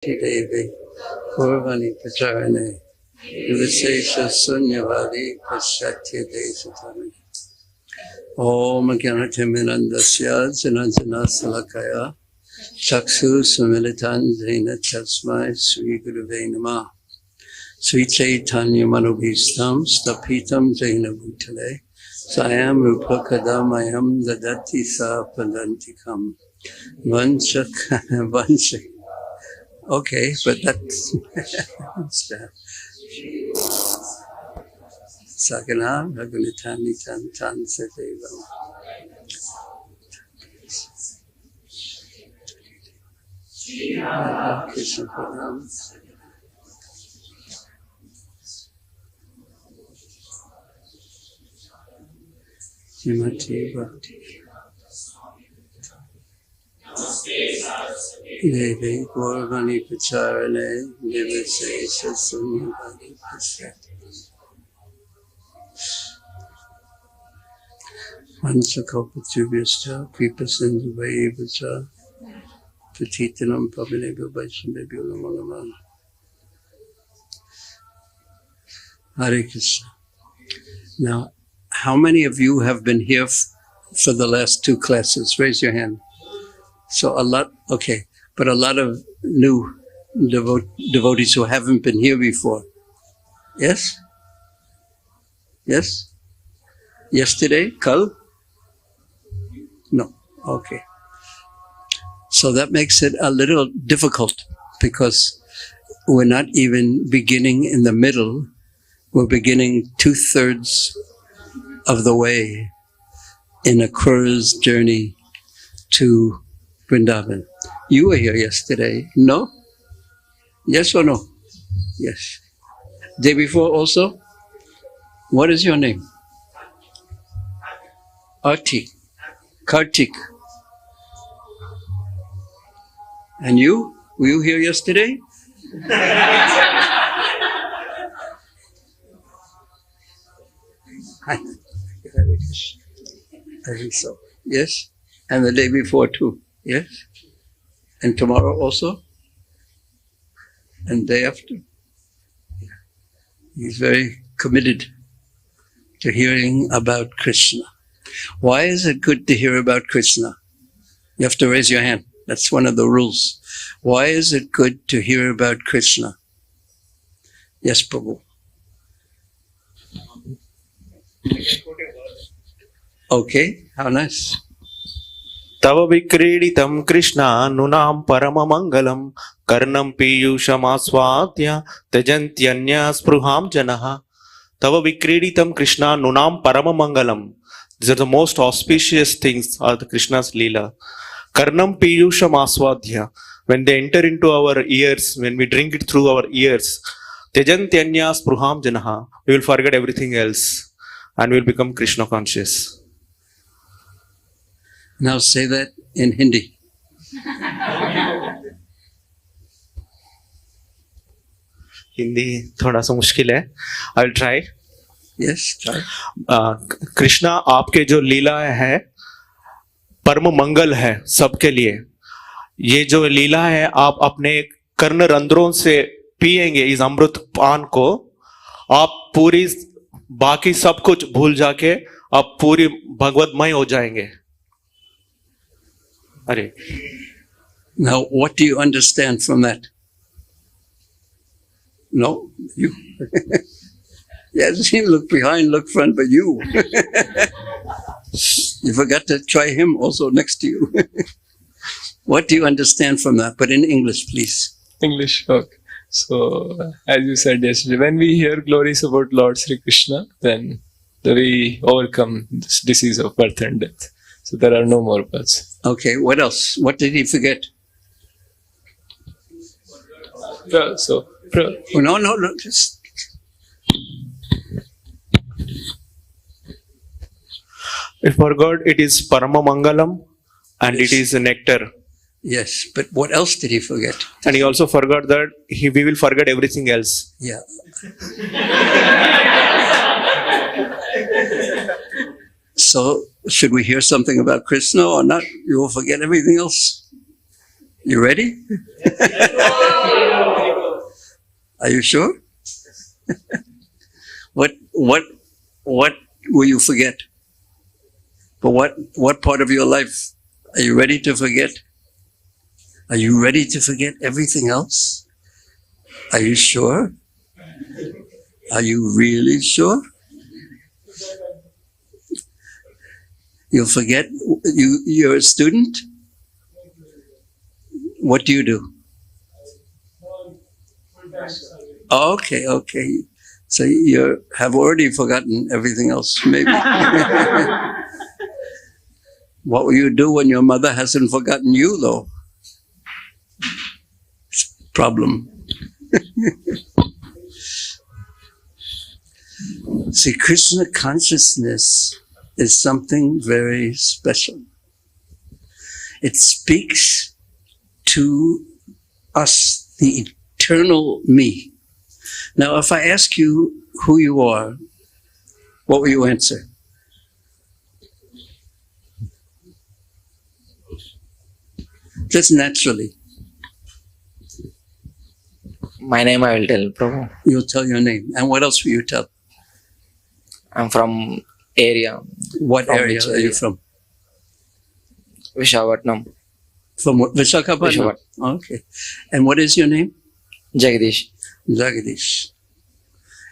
Devi, Purvani Pacharane, Vivasesha Sunyavadi, Pashatya Desatami. Om Gyanatimidandasya Jananjana Salakaya, Chaksu Sumilitan Zena Tasmai Sri Gurave Namah. Sri Chaitanya Manobhistam Stapitam Jaina Bhutale Sayam Rupa Kadamayam Dadati Sa Padantikam Vanchak. Okay, but that's Sakana Ragunitani Tan Tan Sadevam. Krishna Pranam. Srimati Bhakti. Devi Gaurvani Pacharane, Nivasesha Sunyavadi Pashat. Vansakalpatubhyascha, Kripasindhuvayevacha, Patitanam Pavanebhyo Vaishnavebhyo Namo Namaha. Hare Krishna. Now, how many of you have been here for the last two classes? Raise your hand. So a lot, okay, but a lot of new devotees who haven't been here before. Yes? Yes? Yesterday? Kal? No. Okay. So that makes it a little difficult because we're not even beginning in the middle. We're beginning 2/3 of the way in Akrura's journey to Vrindavan. You were here yesterday, no? Yes or no? Yes. Day before also? What is your name? Arti. Kartik. And you? Were you here yesterday? I think so. Yes? And the day before too. Yes? And tomorrow also? And day after? He's very committed to hearing about Krishna. Why is it good to hear about Krishna? You have to raise your hand. That's one of the rules. Why is it good to hear about Krishna? Yes, Prabhu. Okay, how nice. Tava vikriditam Krishna nunam paramamangalam karnam piyushamaswadya tajantyanya spruham janaha. Tava vikriditam Krishna nunam paramamangalam. These are the most auspicious things of the Krishna's Leela. Karnam piyushamaswadya. When they enter into our ears, when we drink it through our ears, tajantyanya spruham janaha. We will forget everything else and we will become Krishna conscious. Now say that in Hindi. Hindi थोड़ा सा मुश्किल है. I will try. Yes, try. Krishna आपके जो लीला है परम मंगल है सबके लिए. ये जो लीला है आप अपने कर्ण रंध्रों से पिएंगे इस अमृत पान को, आप पूरी बाकी सब कुछ भूल जाके आप पूरी भगवतमय हो जाएंगे. अरे. Now, what do you understand from that? No? You? Yes, look behind, look front, but you. You forgot to try him also next to you. What do you understand from that? But in English, please. English, okay. So, as you said yesterday, when we hear glories about Lord Sri Krishna, then we overcome this disease of birth and death. So there are no more births. Okay, what else? What did he forget? No, just... If for God it is Parama Mangalam and yes. It is nectar. Yes, but what else did he forget? And he also forgot that we will forget everything else. Yeah. So, should we hear something about Krishna or not? You will forget everything else. You ready? Are you sure? What will you forget? But what part of your life are you ready to forget? Are you ready to forget everything else? Are you sure? Are you really sure? You'll forget. You're a student? What do you do? Okay. So you have already forgotten everything else, maybe. What will you do when your mother hasn't forgotten you, though? Problem. See, Krishna consciousness is something very special. It speaks to us, the eternal me. Now, if I ask you who you are, what will you answer? Just naturally. My name I will tell, Prabhu. You'll tell your name. And what else will you tell? I'm from area. What From area which are you area? from? Vishakhapatnam. From what? Visakhapatnam? Okay. And what is your name? Jagdish. Jagadish.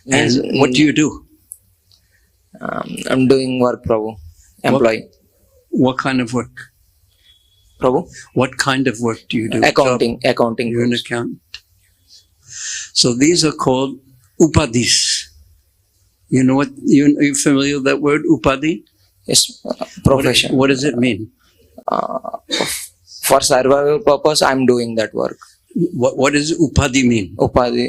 Means, And what do you do? I'm doing work, Prabhu. Employee. What kind of work? Prabhu. What kind of work do you do? Accounting. Accounting. You're an accountant. So these are called upadhis. You know what? Are you familiar with that word, upadhi? Yes, profession. What does it mean? For survival purpose, I'm doing that work. What does upadhi mean? Upadhi.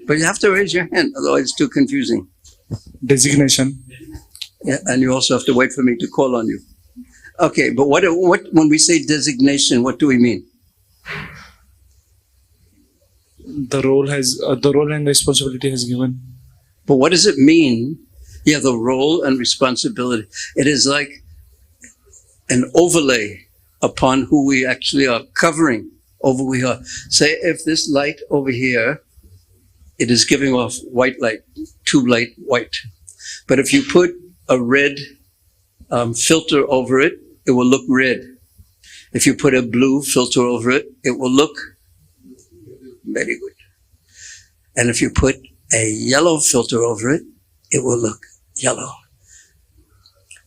But you have to raise your hand, otherwise it's too confusing. Designation. Yeah, and you also have to wait for me to call on you. Okay, but what when we say designation, what do we mean? The role and responsibility has given. But what does it mean? Yeah, the role and responsibility. It is like an overlay upon who we actually are, covering over who we are. Say if this light over here, it is giving off white light, tube light white. But if you put a red filter over it, it will look red. If you put a blue filter over it, it will look very good. And if you put a yellow filter over it, it will look yellow.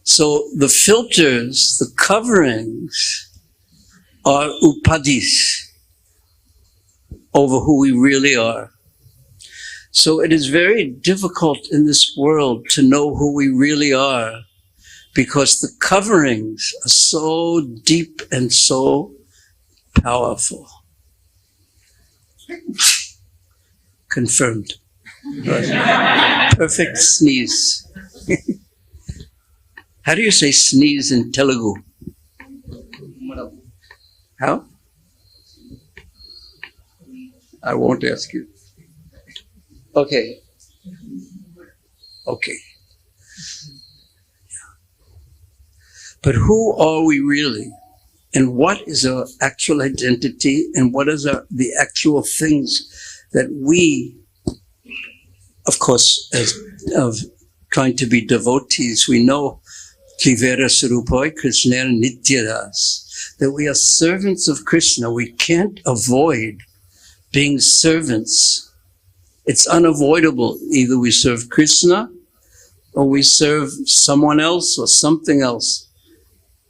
So the filters, the coverings, are upadhis over who we really are. So it is very difficult in this world to know who we really are because the coverings are so deep and so powerful. Confirmed. Perfect sneeze. How do you say sneeze in Telugu? How? I won't ask you. Okay. But who are we really? And what is our actual identity? And what is the actual things that we, of course, as of trying to be devotees, we know Trivera Sarupoi Krishna Nityadas, that we are servants of Krishna. We can't avoid being servants. It's unavoidable. Either we serve Krishna or we serve someone else or something else.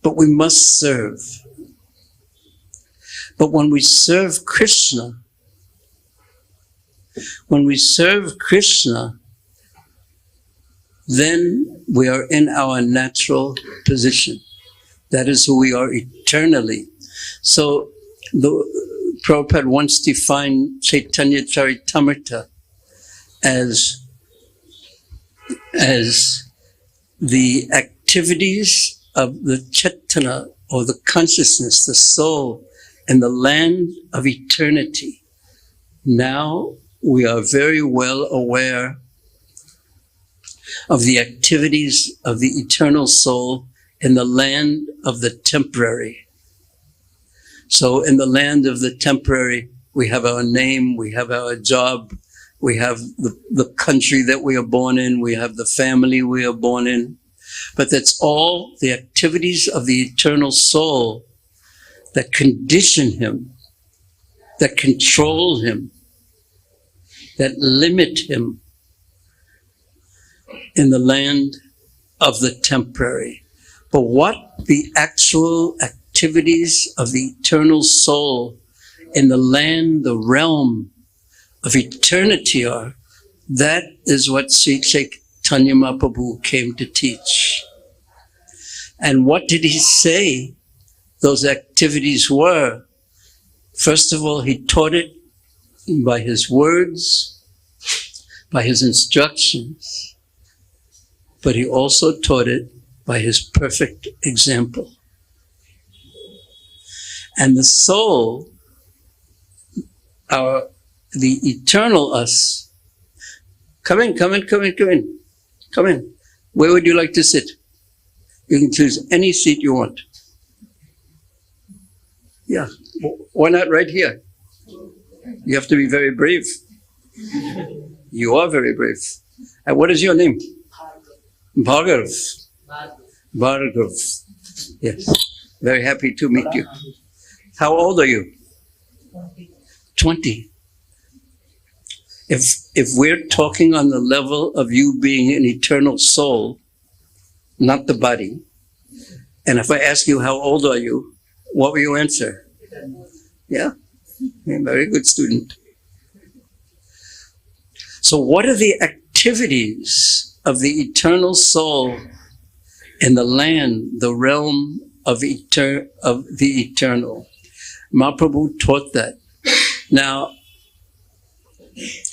But we must serve. But when we serve Krishna, then we are in our natural position. That is who we are eternally. So the Prabhupada once defined Chaitanya Charitamrita as the activities of the Chaitanya, or the consciousness, the soul, in the land of eternity. Now we are very well aware of the activities of the eternal soul in the land of the temporary. So in the land of the temporary, we have our name, we have our job, we have the country that we are born in, we have the family we are born in. But that's all the activities of the eternal soul that condition him, that control him, that limit him in the land of the temporary. But what the actual activities of the eternal soul in the land, the realm of eternity are, that is what Sri Chaitanya Mahaprabhu came to teach. And what did he say those activities were? First of all, he taught it by his words, by his instructions, but he also taught it by his perfect example. And the soul, the eternal us, come in. Where would you like to sit? You can choose any seat you want. Yeah, why not right here? You have to be very brave. You are very brave. And what is your name? Bhargav. Bhargav. Yes. Very happy to meet you. How old are you? 20. If we're talking on the level of you being an eternal soul, not the body, and if I ask you how old are you, what will you answer? Yeah? Very good student. So what are the activities of the eternal soul in the land, the realm of the eternal? Mahaprabhu taught that. Now,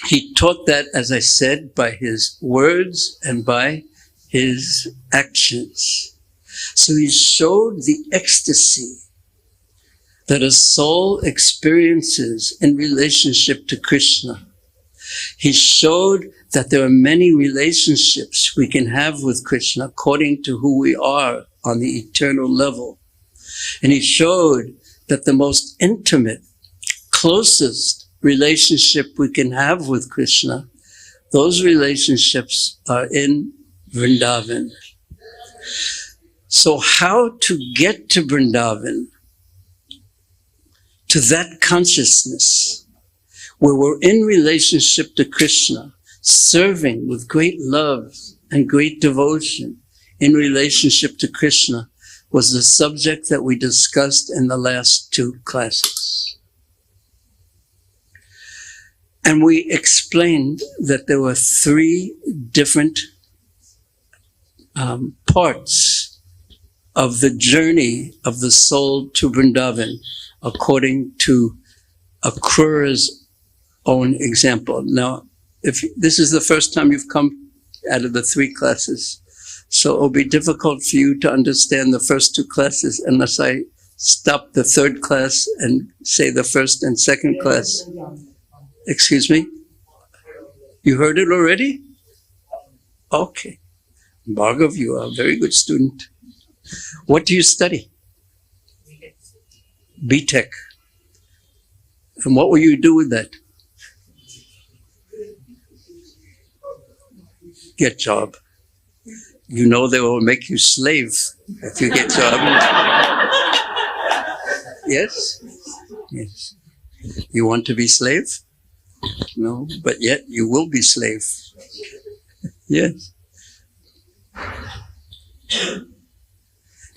he taught that, as I said, by his words and by his actions. So he showed the ecstasy that a soul experiences in relationship to Krishna. He showed that there are many relationships we can have with Krishna according to who we are on the eternal level. And he showed that the most intimate, closest relationship we can have with Krishna, those relationships are in Vrindavan. So how to get to Vrindavan, to that consciousness where we're in relationship to Krishna, serving with great love and great devotion in relationship to Krishna, was the subject that we discussed in the last 2 classes. And we explained that there were 3 different parts of the journey of the soul to Vrindavan, according to Akrura's own example. Now, if this is the first time you've come out of the 3 classes, so it'll be difficult for you to understand the first 2 classes unless I stop the 3rd class and say the 1st and 2nd class. Excuse me? You heard it already? Okay. Bhargav, you are a very good student. What do you study? B.Tech. And what will you do with that? Get job. You know they will make you slave if you get job. Yes? Yes. You want to be slave? No, but yet you will be slave. Yes.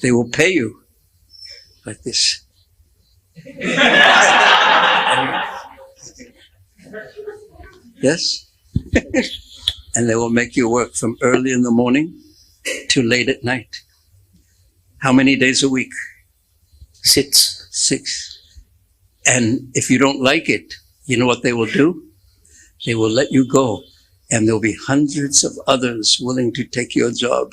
They will pay you like this. Yes? And they will make you work from early in the morning to late at night. How many days a week? 6. 6. And if you don't like it, you know what they will do? They will let you go, and there will be hundreds of others willing to take your job.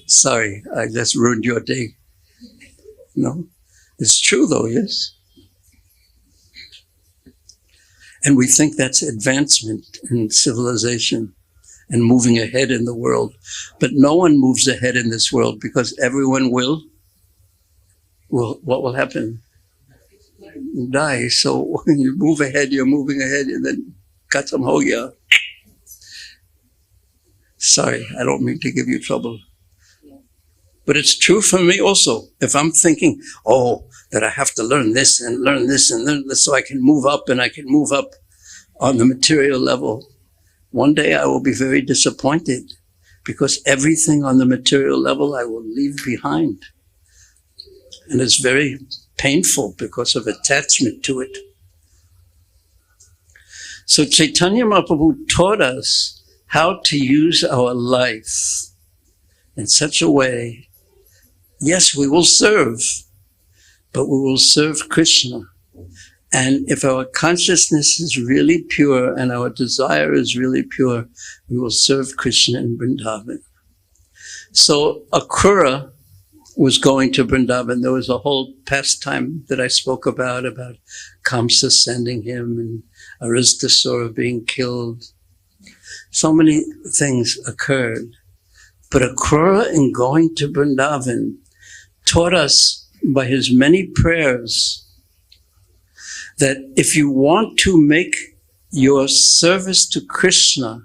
Sorry, I just ruined your day. No? It's true though, yes? And we think that's advancement in civilization. and moving ahead in the world. But no one moves ahead in this world because everyone will what will happen? Die. So when you move ahead, you're moving ahead, and then khatam ho gaya. Sorry, I don't mean to give you trouble. But it's true for me also. If I'm thinking, that I have to learn this and learn this and learn this so I can move up and I can move up on the material level, one day I will be very disappointed because everything on the material level I will leave behind. And it's very painful because of attachment to it. So Chaitanya Mahaprabhu taught us how to use our life in such a way, yes, we will serve, but we will serve Krishna. And if our consciousness is really pure and our desire is really pure, we will serve Krishna in Vrindavan. So Akrura was going to Vrindavan. There was a whole pastime that I spoke about Kamsa sending him and Aristasura being killed. So many things occurred. But Akrura, in going to Vrindavan, taught us by his many prayers that if you want to make your service to Krishna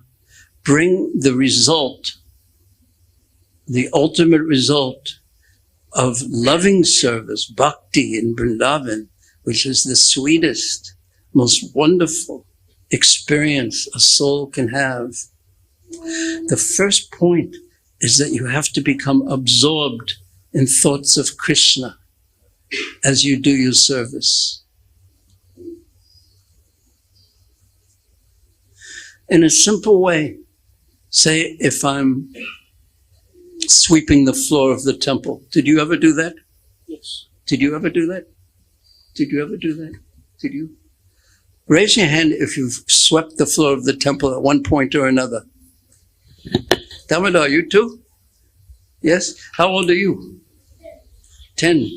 bring the result, the ultimate result of loving service, bhakti in Vrindavan, which is the sweetest, most wonderful experience a soul can have. The first point is that you have to become absorbed in thoughts of Krishna as you do your service. In a simple way, say if I'm sweeping the floor of the temple. Did you ever do that? Yes. Did you ever do that? Did you ever do that? Did you? Raise your hand if you've swept the floor of the temple at one point or another. Damodar, you too? Yes? How old are you? 10.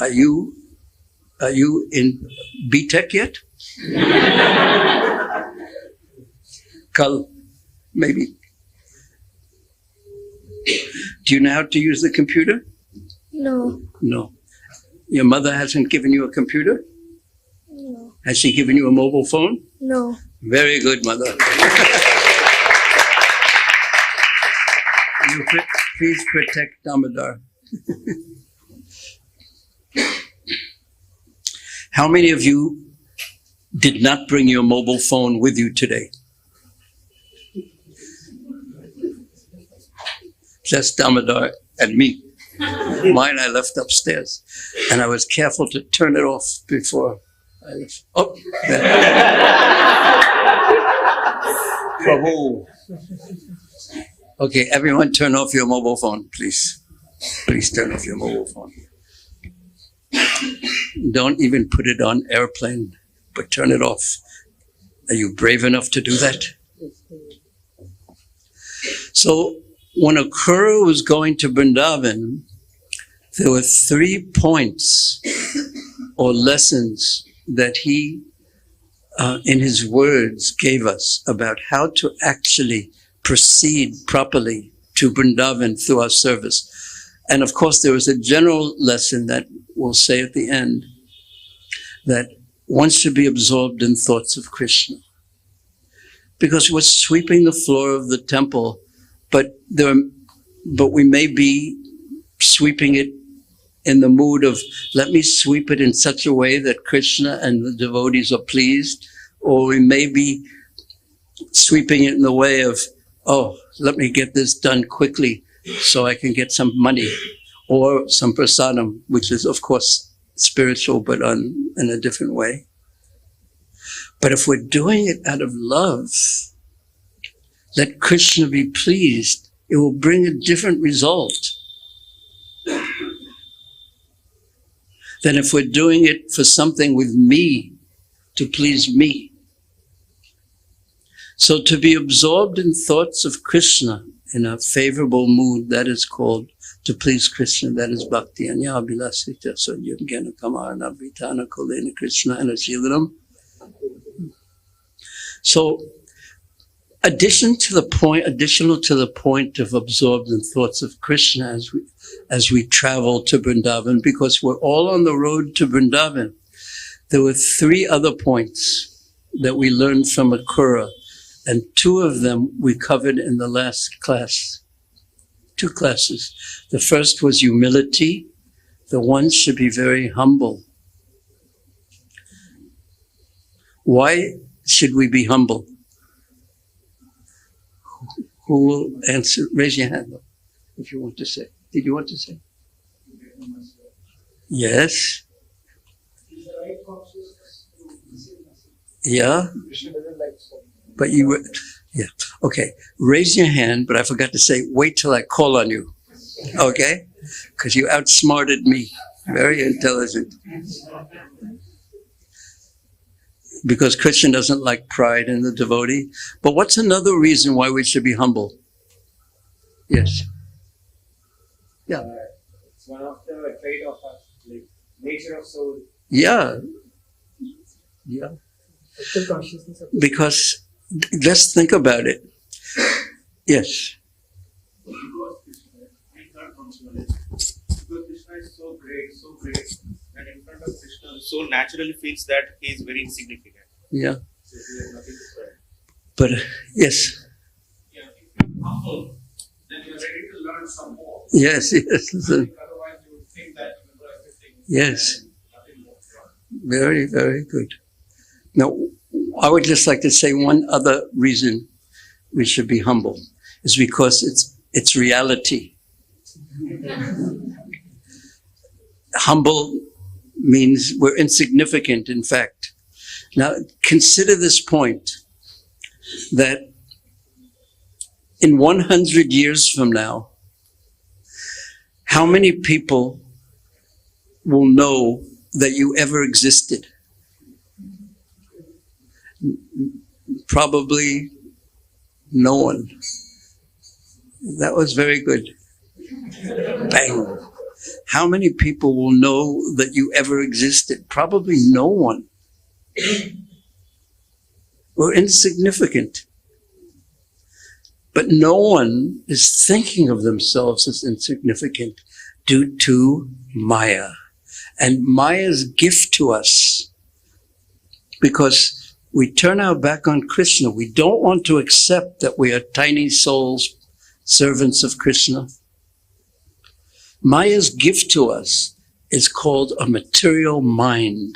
Are you in B.Tech yet? Kal, maybe. Do you know how to use the computer? No. No. Your mother hasn't given you a computer? No. Has she given you a mobile phone? No. Very good, mother. Please protect Damodar. How many of you did not bring your mobile phone with you today? Just Damodar and me. Mine I left upstairs. And I was careful to turn it off before I left. Oh, there. Prabhu. Okay, everyone turn off your mobile phone, please. Please turn off your mobile phone. Don't even put it on airplane, but turn it off. Are you brave enough to do that? So, when Akrura was going to Vrindavan, there were 3 points or lessons that he, in his words, gave us about how to actually proceed properly to Vrindavan through our service. And of course, there was a general lesson that we'll say at the end, that one should be absorbed in thoughts of Krishna. Because we're sweeping the floor of the temple, but we may be sweeping it in the mood of, let me sweep it in such a way that Krishna and the devotees are pleased, or we may be sweeping it in the way of, let me get this done quickly so I can get some money, or some prasadam, which is of course spiritual, but in a different way. But if we're doing it out of love, let Krishna be pleased, it will bring a different result than if we're doing it for something with me, to please me. So to be absorbed in thoughts of Krishna in a favorable mood, that is called to please Krishna, that is bhakti. Anya abhilasita sanyam gena kamarana vitana kolena Krishna anashilanam. So additional to the point of absorbed in thoughts of Krishna as we travel to Vrindavan, because we're all on the road to Vrindavan. There were 3 other points that we learned from Akrura, and 2 of them we covered in the last class. 2 classes. The first was humility. The one should be very humble. Why should we be humble? Who will answer? Raise your hand up if you want to say. Did you want to say? Yes. Yeah. But you were, yeah. Okay. Raise your hand, but I forgot to say, wait till I call on you. Okay? Because you outsmarted me. Very intelligent. Because Krishna doesn't like pride in the devotee. But what's another reason why we should be humble? Yes. Yeah. It's one of the trait of our nature of soul. Yeah. Yeah. Because let's think about it. Yes. Because Krishna is so great, that in front of Krishna, the soul naturally feels that he is very insignificant. Yeah. So he has nothing to say. But yes. Yeah, if you're humble, then you're ready to learn some more. Yes. Yes. Otherwise, you would think that you know everything. Yes. Nothing more to learn. Very, very good. Now, I would just like to say one other reason we should be humble is because it's reality. Humble means we're insignificant, in fact. Now, consider this point, that in 100 years from now, how many people will know that you ever existed? Probably no one. That was very good. Bang. How many people will know that you ever existed? Probably no one. We're insignificant. But no one is thinking of themselves as insignificant due to Maya. And Maya's gift to us, because we turn our back on Krishna. We don't want to accept that we are tiny souls, servants of Krishna. Maya's gift to us is called a material mind.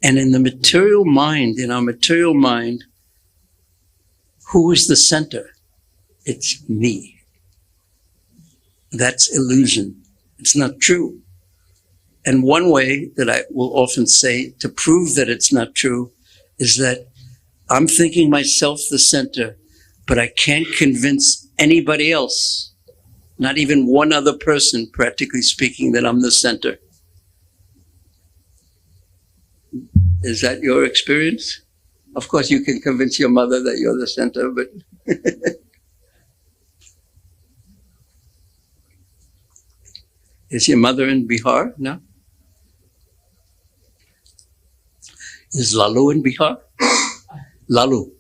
And in our material mind, who is the center? It's me. That's illusion. It's not true. And one way that I will often say to prove that it's not true is that I'm thinking myself the center, but I can't convince anybody else, not even one other person, practically speaking, that I'm the center. Is that your experience? Of course, you can convince your mother that you're the center, but is your mother in Bihar now? Is Lalu in Bihar? Lalu.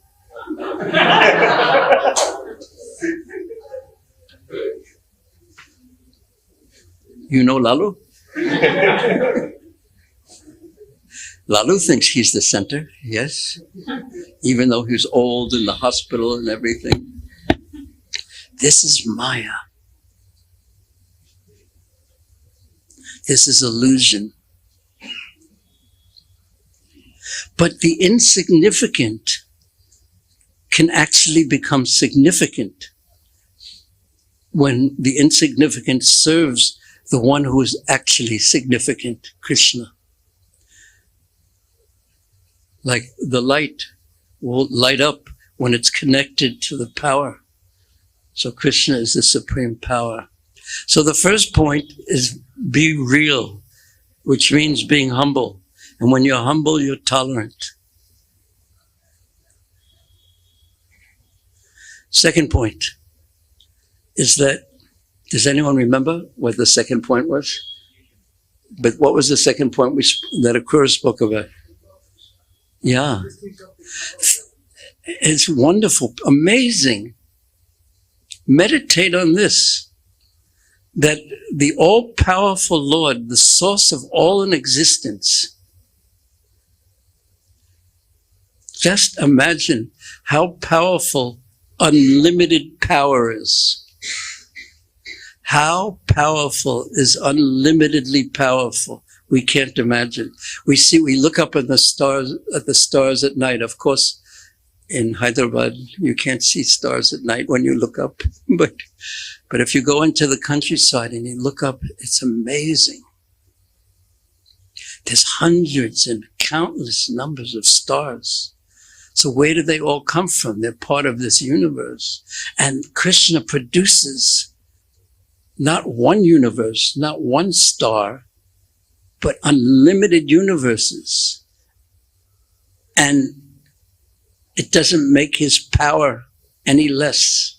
You know Lalu? Lalu thinks he's the center, yes, even though he's old in the hospital and everything. This is Maya. This is illusion. But the insignificant can actually become significant when the insignificant serves the one who is actually significant, Krishna. Like the light will light up when it's connected to the power. So Krishna is the supreme power. So the first point is be real, which means being humble. And when you're humble, you're tolerant. Second point is that, does anyone remember what the second point was? But what was the second point that Akrura spoke about? Yeah. It's wonderful, amazing. Meditate on this, that the all-powerful Lord, the source of all in existence, just imagine how powerful unlimited power is. How powerful is unlimitedly powerful? We can't imagine. We look up at the stars at night. Of course, in Hyderabad, you can't see stars at night when you look up. But if you go into the countryside and you look up, it's amazing. There's hundreds and countless numbers of stars. So where do they all come from? They're part of this universe. And Krishna produces not one universe, not one star, but unlimited universes. And it doesn't make his power any less.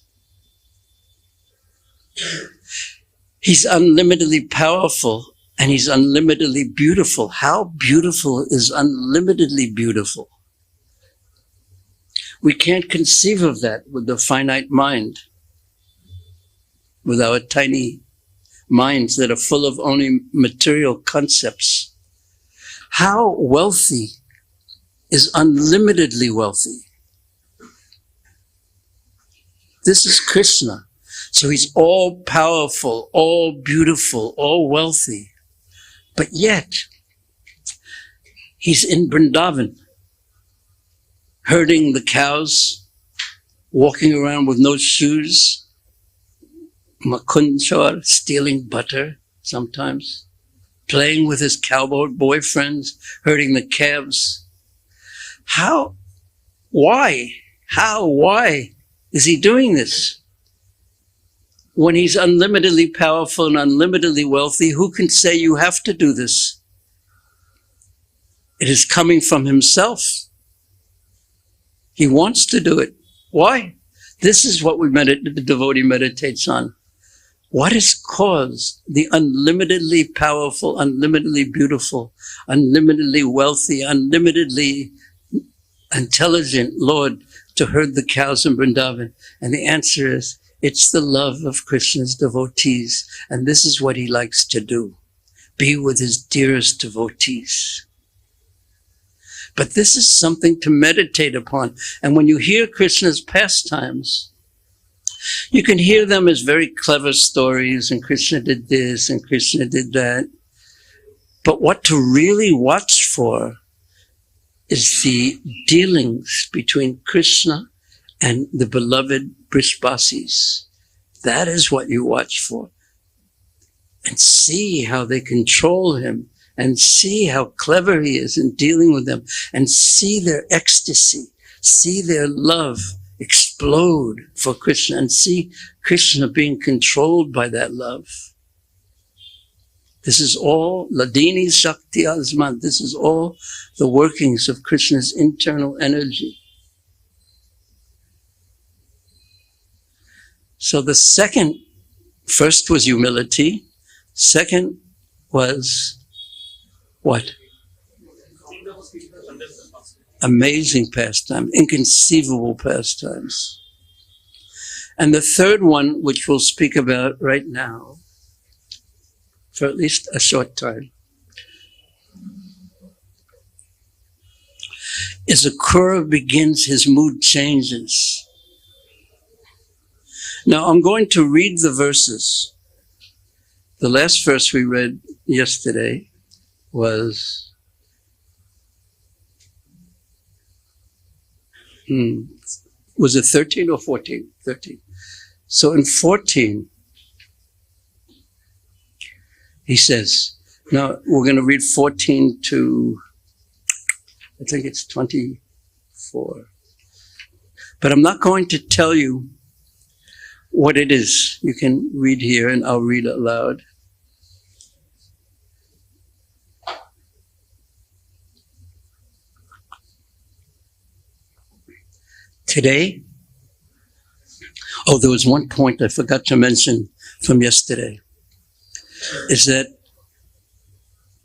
He's unlimitedly powerful and he's unlimitedly beautiful. How beautiful is unlimitedly beautiful? We can't conceive of that with the finite mind, with our tiny minds that are full of only material concepts. How wealthy is unlimitedly wealthy? This is Krishna. So he's all powerful, all beautiful, all wealthy. But yet, he's in Vrindavan, herding the cows, walking around with no shoes, makunchar, stealing butter sometimes, playing with his cowboy boyfriends, herding the calves. Why is he doing this? When he's unlimitedly powerful and unlimitedly wealthy, who can say you have to do this? It is coming from himself. He wants to do it. Why? This is what the devotee meditates on. What has caused the unlimitedly powerful, unlimitedly beautiful, unlimitedly wealthy, unlimitedly intelligent Lord to herd the cows in Vrindavan? And the answer is, it's the love of Krishna's devotees. And this is what he likes to do. Be with his dearest devotees. But this is something to meditate upon. And when you hear Krishna's pastimes, you can hear them as very clever stories, and Krishna did this and Krishna did that. But what to really watch for is the dealings between Krishna and the beloved Brishbasis. That is what you watch for. And see how they control him, and see how clever he is in dealing with them, and see their ecstasy, see their love explode for Krishna, and see Krishna being controlled by that love. This is all Ladini Shakti Azman. This is all the workings of Krishna's internal energy. So the first was humility. Second was what? Amazing pastime, inconceivable pastimes. And the third one, which we'll speak about right now, for at least a short time, is Akrura begins, his mood changes. Now I'm going to read the verses. The last verse we read yesterday was it 13 or 14? 13. So in 14, he says, now we're going to read 14 to, I think it's 24. But I'm not going to tell you what it is. You can read here and I'll read it aloud. Today, there was one point I forgot to mention from yesterday, is that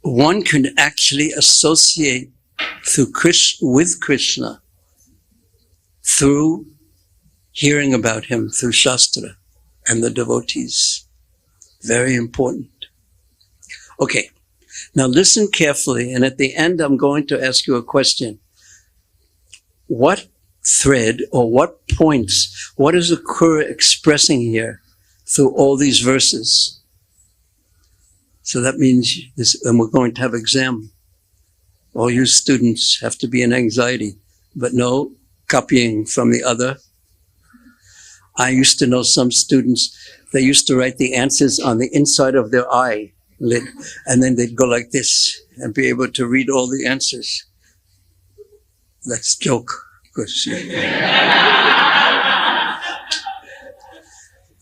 one can actually associate with Krishna through hearing about him through Shastra and the devotees. Very important. Okay, now listen carefully, and at the end I'm going to ask you a question. What thread or what points, what is Akrura expressing here through all these verses? So that means this, and we're going to have exam. All you students have to be in anxiety, but no copying from the other. I used to know some students, they used to write the answers on the inside of their eye lid, and then they'd go like this and be able to read all the answers. That's a joke, because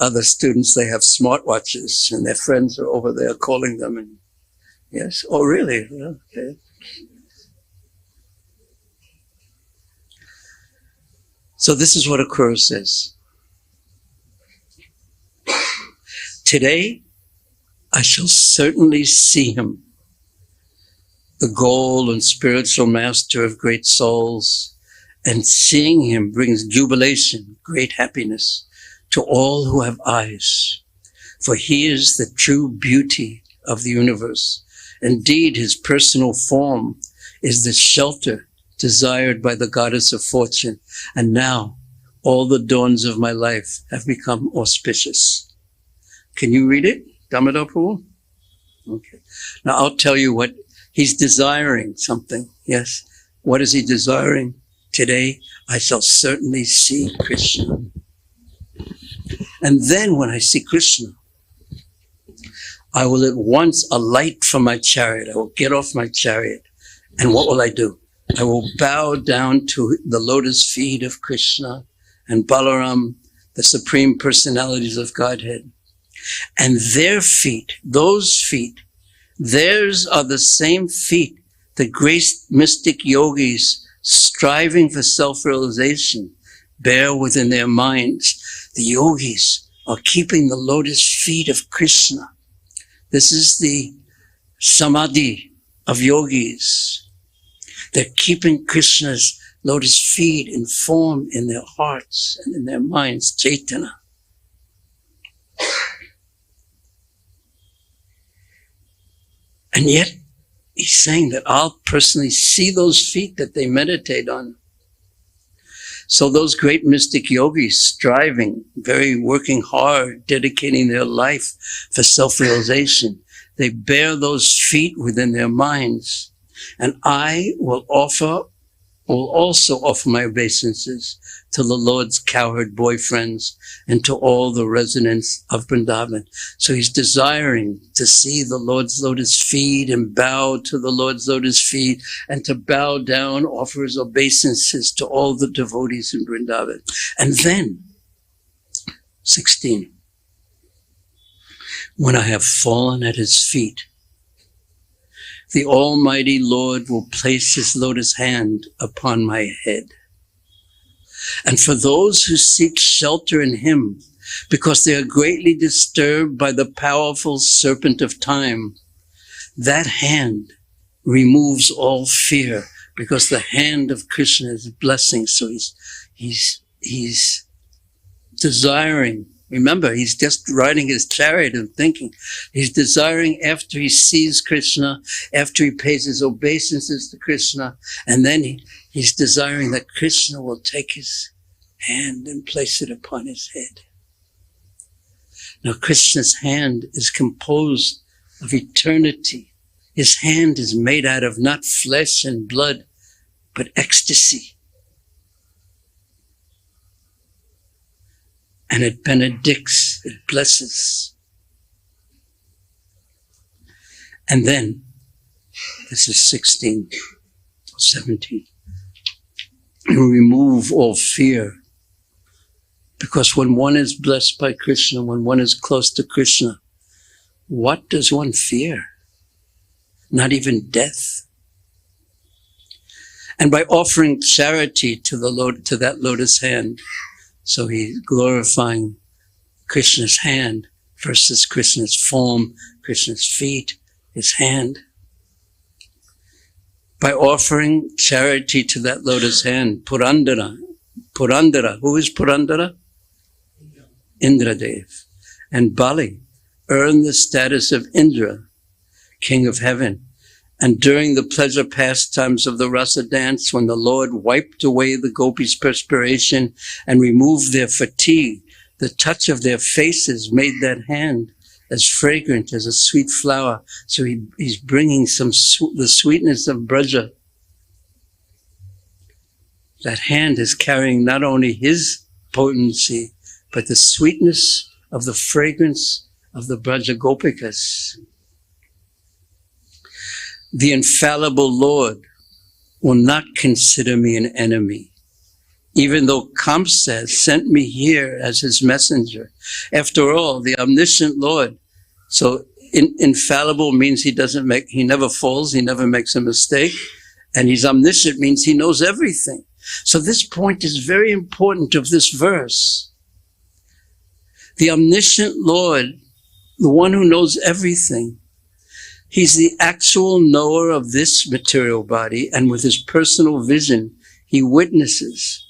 other students, they have smartwatches and their friends are over there calling them. And yes, oh really? Okay. So this is what Akrura says. Today, I shall certainly see him, the goal and spiritual master of great souls, and seeing him brings jubilation, great happiness to all who have eyes, for he is the true beauty of the universe. Indeed, his personal form is the shelter desired by the goddess of fortune, and now all the dawns of my life have become auspicious. Can you read it, Damodar Prabhu? Okay. Now I'll tell you what he's desiring something. Yes. What is he desiring? Today I shall certainly see Krishna. And then when I see Krishna, I will at once alight from my chariot. I will get off my chariot. And what will I do? I will bow down to the lotus feet of Krishna and Balaram, the Supreme Personalities of Godhead. And their feet, those feet, theirs are the same feet the great mystic yogis striving for self-realization bear within their minds. The yogis are keeping the lotus feet of Krishna. This is the samadhi of yogis. They're keeping Krishna's lotus feet in form in their hearts and in their minds, Chaitanya. And yet, he's saying that I'll personally see those feet that they meditate on. So those great mystic yogis striving, working hard, dedicating their life for self-realization, they bear those feet within their minds. And I will also offer my obeisances to the Lord's cowherd boyfriends and to all the residents of Vrindavan. So he's desiring to see the Lord's lotus feet and bow to the Lord's lotus feet, and to bow down, offer his obeisances to all the devotees in Vrindavan. And then, 16, when I have fallen at his feet, the Almighty Lord will place his lotus hand upon my head. And for those who seek shelter in him, because they are greatly disturbed by the powerful serpent of time, that hand removes all fear, because the hand of Krishna is blessing. So he's desiring. Remember, he's just riding his chariot and thinking. He's desiring, after he sees Krishna, after he pays his obeisances to Krishna, and then he's desiring that Krishna will take his hand and place it upon his head. Now, Krishna's hand is composed of eternity. His hand is made out of not flesh and blood, but ecstasy. And it benedicts, it blesses. And then, this is 16, 17. You remove all fear. Because when one is blessed by Krishna, when one is close to Krishna, what does one fear? Not even death. And by offering charity to that lotus hand, so he's glorifying Krishna's hand versus Krishna's form, Krishna's feet, his hand. By offering charity to that lotus hand, Purandara, Purandara. Who is Purandara? Indradev. And Bali earned the status of Indra, king of heaven. And during the pleasure pastimes of the rasa dance, when the Lord wiped away the gopis' perspiration and removed their fatigue, the touch of their faces made that hand as fragrant as a sweet flower. So he's bringing the sweetness of Braja. That hand is carrying not only his potency, but the sweetness of the fragrance of the Braja Gopikas. The infallible Lord will not consider me an enemy, even though Kamsa has sent me here as his messenger. After all, the omniscient Lord, so infallible means he never falls, he never makes a mistake, and he's omniscient means he knows everything. So this point is very important of this verse. The omniscient Lord, the one who knows everything, he's the actual knower of this material body, and with his personal vision, he witnesses,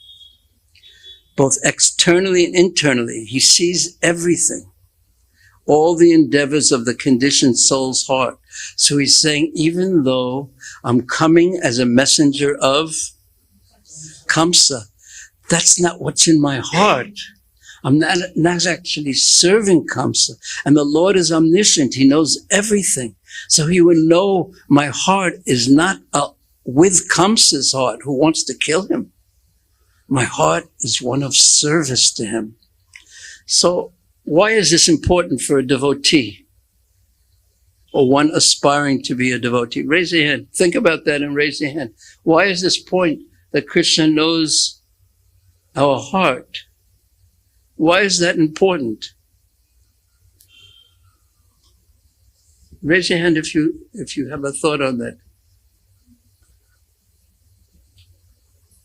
both externally and internally. He sees everything, all the endeavors of the conditioned soul's heart. So he's saying, even though I'm coming as a messenger of Kamsa, that's not what's in my heart. I'm not actually serving Kamsa. And the Lord is omniscient. He knows everything. So he would know my heart is not with Kamsa's heart, who wants to kill him. My heart is one of service to him. So why is this important for a devotee? Or one aspiring to be a devotee? Raise your hand. Think about that and raise your hand. Why is this point that Krishna knows our heart? Why is that important? Raise your hand if you have a thought on that.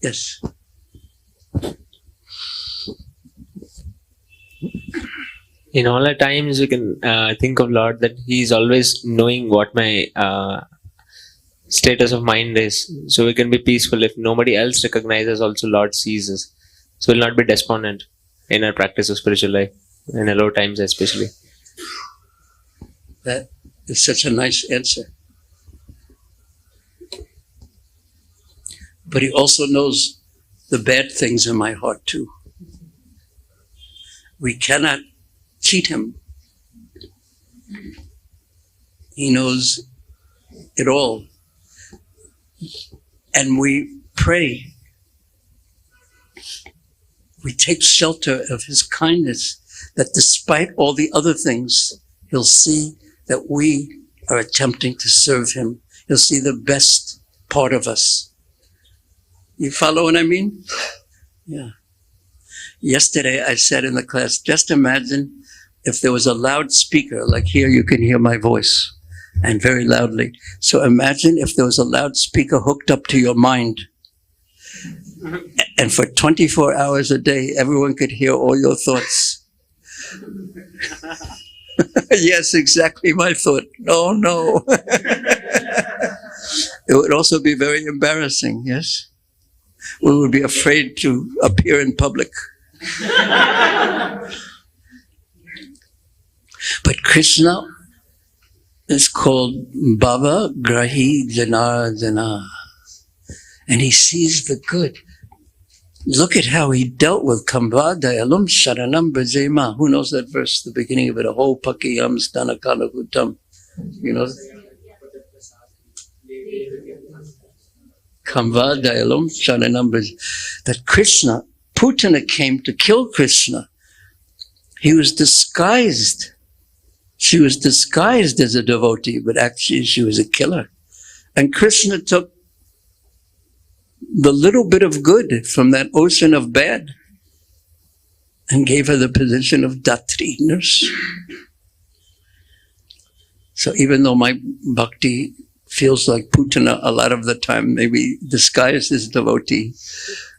Yes. In all the times, we can think of Lord that He is always knowing what my status of mind is. So we can be peaceful. If nobody else recognizes, also Lord sees us. So we'll not be despondent in our practice of spiritual life, in the low times especially. That is such a nice answer. But he also knows the bad things in my heart too. We cannot cheat him. He knows it all. And we pray. We take shelter of his kindness, that despite all the other things, he'll see that we are attempting to serve him. He'll see the best part of us. You follow what I mean? Yeah. Yesterday I said in the class, just imagine if there was a loudspeaker, like here you can hear my voice, and very loudly. So imagine if there was a loudspeaker hooked up to your mind. And for 24 hours a day, everyone could hear all your thoughts. Yes, exactly my thought. No. It would also be very embarrassing, yes? We would be afraid to appear in public. But Krishna is called Bhava Grahi Janardana. And he sees the good. Look at how he dealt with Kambhadayalum Sharanam Bhajema. Who knows that verse, the beginning of it? Aho Pakiyam Stanakalakutam. You know? Kambhadayalum Sharanam Bhajema. That Krishna, Putana came to kill Krishna. He was disguised. She was disguised as a devotee, but actually she was a killer. And Krishna took the little bit of good from that ocean of bad and gave her the position of Datri, nurse. So even though my bhakti feels like Putana a lot of the time, maybe disguised as devotee,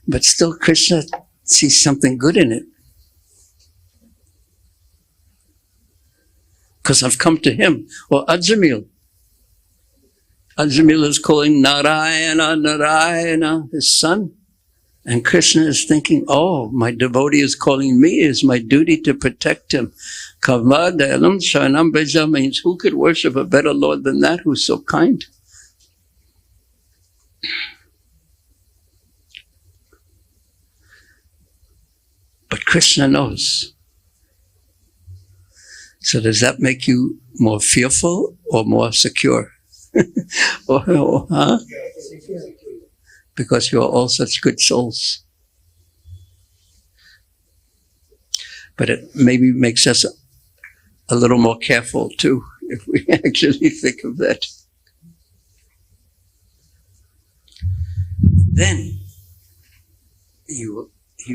but still Krishna sees something good in it. Because I've come to him. Or Ajamil. Ajamil is calling Narayana, his son. And Krishna is thinking, oh, my devotee is calling me. It is my duty to protect him. Kavadayalam Sharanam Beja means who could worship a better Lord than that, who's so kind? But Krishna knows. So does that make you more fearful or more secure? Huh? Because you are all such good souls. But it maybe makes us a little more careful too, if we actually think of that. Then he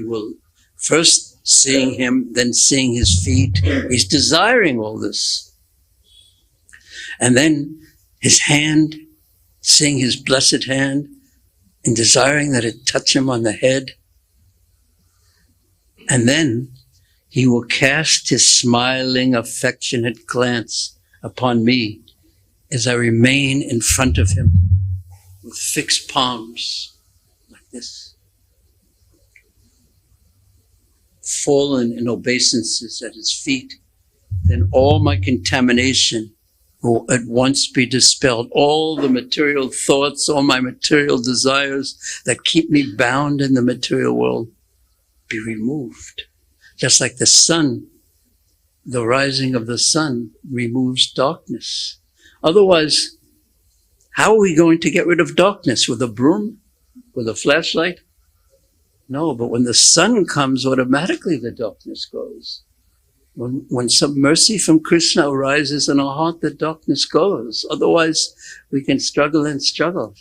will first seeing him, then seeing his feet. He's desiring all this. And then his hand, seeing his blessed hand, and desiring that it touch him on the head. And then he will cast his smiling, affectionate glance upon me as I remain in front of him with fixed palms like this, fallen in obeisances at his feet. Then all my contamination will at once be dispelled. All the material thoughts, all my material desires that keep me bound in the material world be removed. Just like the sun, the rising of the sun removes darkness. Otherwise, how are we going to get rid of darkness? With a broom? With a flashlight? No, but when the sun comes, automatically the darkness goes. When some mercy from Krishna arises in our heart, the darkness goes. Otherwise, we can struggle and struggle.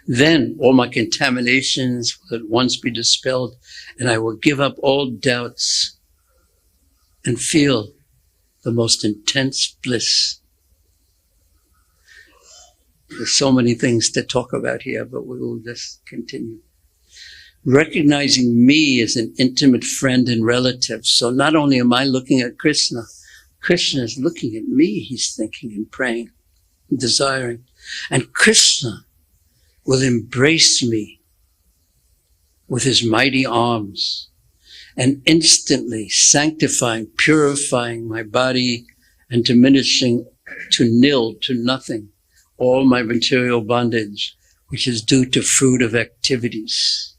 Then all my contaminations will at once be dispelled, and I will give up all doubts and feel the most intense bliss. There's so many things to talk about here, but we will just continue. Recognizing me as an intimate friend and relative. So not only am I looking at Krishna, Krishna is looking at me. He's thinking and praying and desiring. And Krishna will embrace me with his mighty arms and instantly sanctifying, purifying my body and diminishing to nil, to nothing, all my material bondage, which is due to fruit of activities.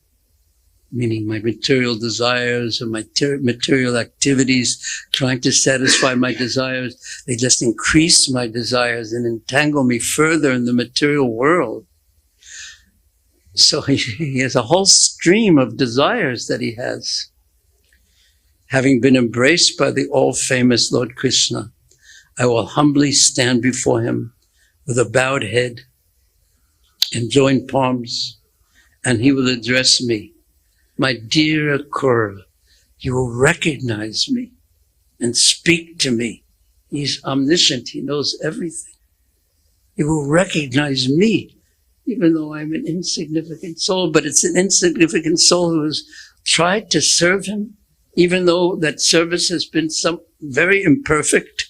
Meaning my material desires or my material activities, trying to satisfy my desires, they just increase my desires and entangle me further in the material world. So he has a whole stream of desires that he has. Having been embraced by the all-famous Lord Krishna, I will humbly stand before him with a bowed head and joined palms, and he will address me. My dear Akrura, he will recognize me and speak to me. He's omniscient. He knows everything. He will recognize me, even though I'm an insignificant soul, but it's an insignificant soul who has tried to serve him, even though that service has been very imperfect.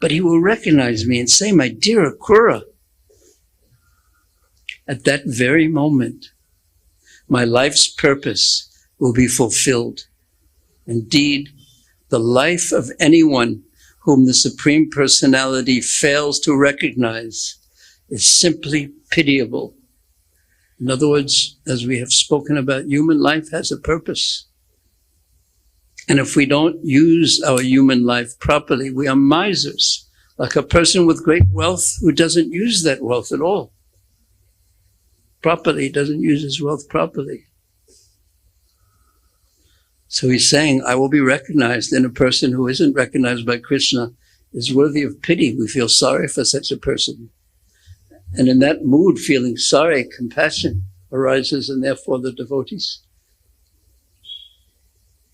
But he will recognize me and say, my dear Akrura. At that very moment, my life's purpose will be fulfilled. Indeed, the life of anyone whom the Supreme Personality fails to recognize is simply pitiable. In other words, as we have spoken about, human life has a purpose. And if we don't use our human life properly, we are misers, like a person with great wealth who doesn't use that wealth at all. Properly, doesn't use his wealth properly. So he's saying, I will be recognized, and a person who isn't recognized by Krishna is worthy of pity. We feel sorry for such a person. And in that mood, feeling sorry, compassion arises, and therefore the devotees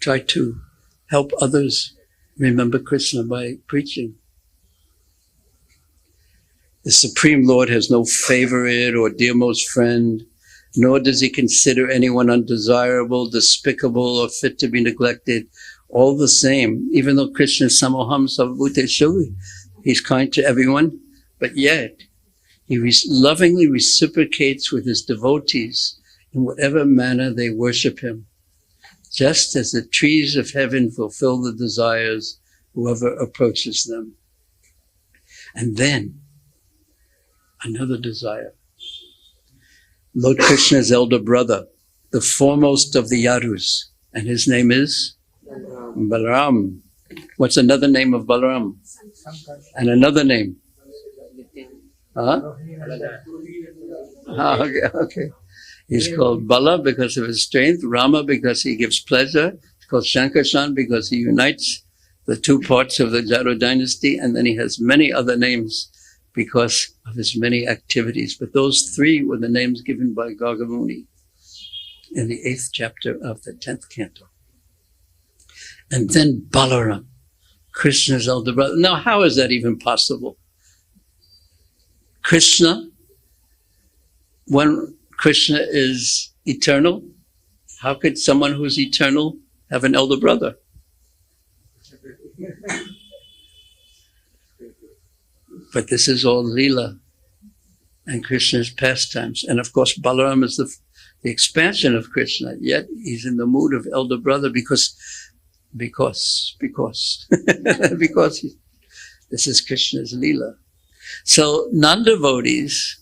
try to help others remember Krishna by preaching. The Supreme Lord has no favorite or dearmost friend, nor does he consider anyone undesirable, despicable, or fit to be neglected. All the same, even though Krishna is Samoham Sarvabhuteshu, he's kind to everyone, but yet he lovingly reciprocates with his devotees in whatever manner they worship him, just as the trees of heaven fulfill the desires whoever approaches them. And then, another desire. Lord Krishna's elder brother, the foremost of the Yadus, and his name is Balaram. What's another name of Balaram? And another name? Huh? Okay. He's called Bala because of his strength, Rama because he gives pleasure, he's called Shankarshan because he unites the two parts of the Jaro dynasty, and then he has many other names because of his many activities. But those three were the names given by Gargamuni in the 8th chapter of the 10th canto. And then Balaram, Krishna's elder brother. Now, how is that even possible? Krishna, when Krishna is eternal, how could someone who's eternal have an elder brother? But this is all Leela and Krishna's pastimes. And of course, Balaram is the expansion of Krishna, yet he's in the mood of elder brother because this is Krishna's Leela. So non-devotees,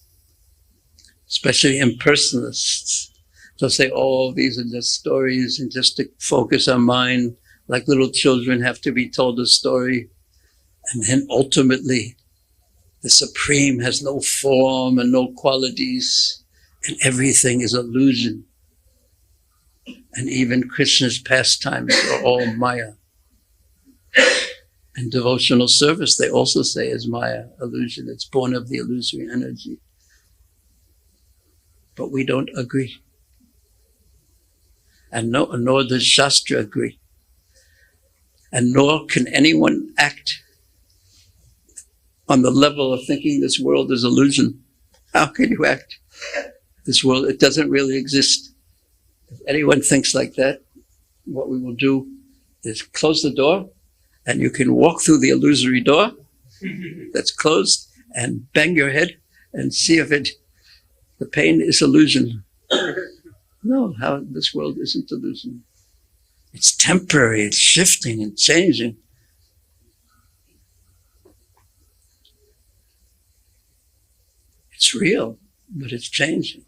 especially impersonalists, they'll say, oh, these are just stories and just to focus our mind, like little children have to be told a story. And then ultimately, the Supreme has no form and no qualities, and everything is illusion. And even Krishna's pastimes are all Maya. And devotional service, they also say, is Maya, illusion. It's born of the illusory energy. But we don't agree. And nor does Shastra agree. And nor can anyone act on the level of thinking this world is illusion. How can you act? This world, it doesn't really exist. If anyone thinks like that, what we will do is close the door, and you can walk through the illusory door that's closed and bang your head and see if the pain is illusion. No, this world isn't illusion. It's temporary, it's shifting and changing. It's real, but it's changing.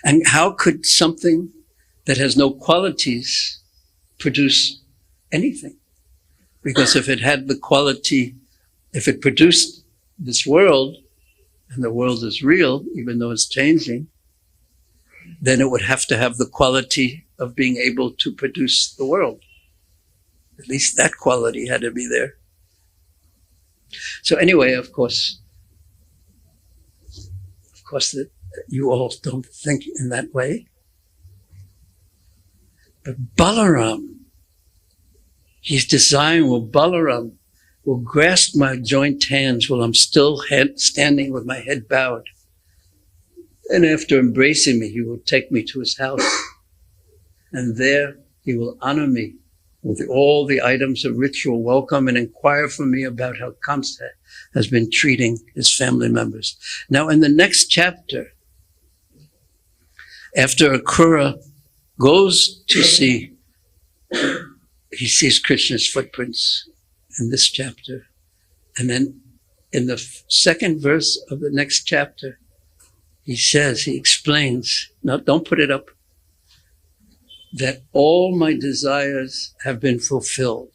And how could something that has no qualities produce anything? Because if it had the quality, if it produced this world, and the world is real, even though it's changing, then it would have to have the quality of being able to produce the world. At least that quality had to be there. So anyway, of course that you all don't think in that way. But Balaram, he's desiring, well, Balaram will grasp my joint hands while I'm still standing with my head bowed. And after embracing me, he will take me to his house. And there he will honor me with all the items of ritual welcome and inquire from me about how Kamsa has been treating his family members. Now, in the next chapter, after Akrura goes to see, he sees Krishna's footprints in this chapter. And then in the second verse of the next chapter, he explains, now don't put it up, that all my desires have been fulfilled.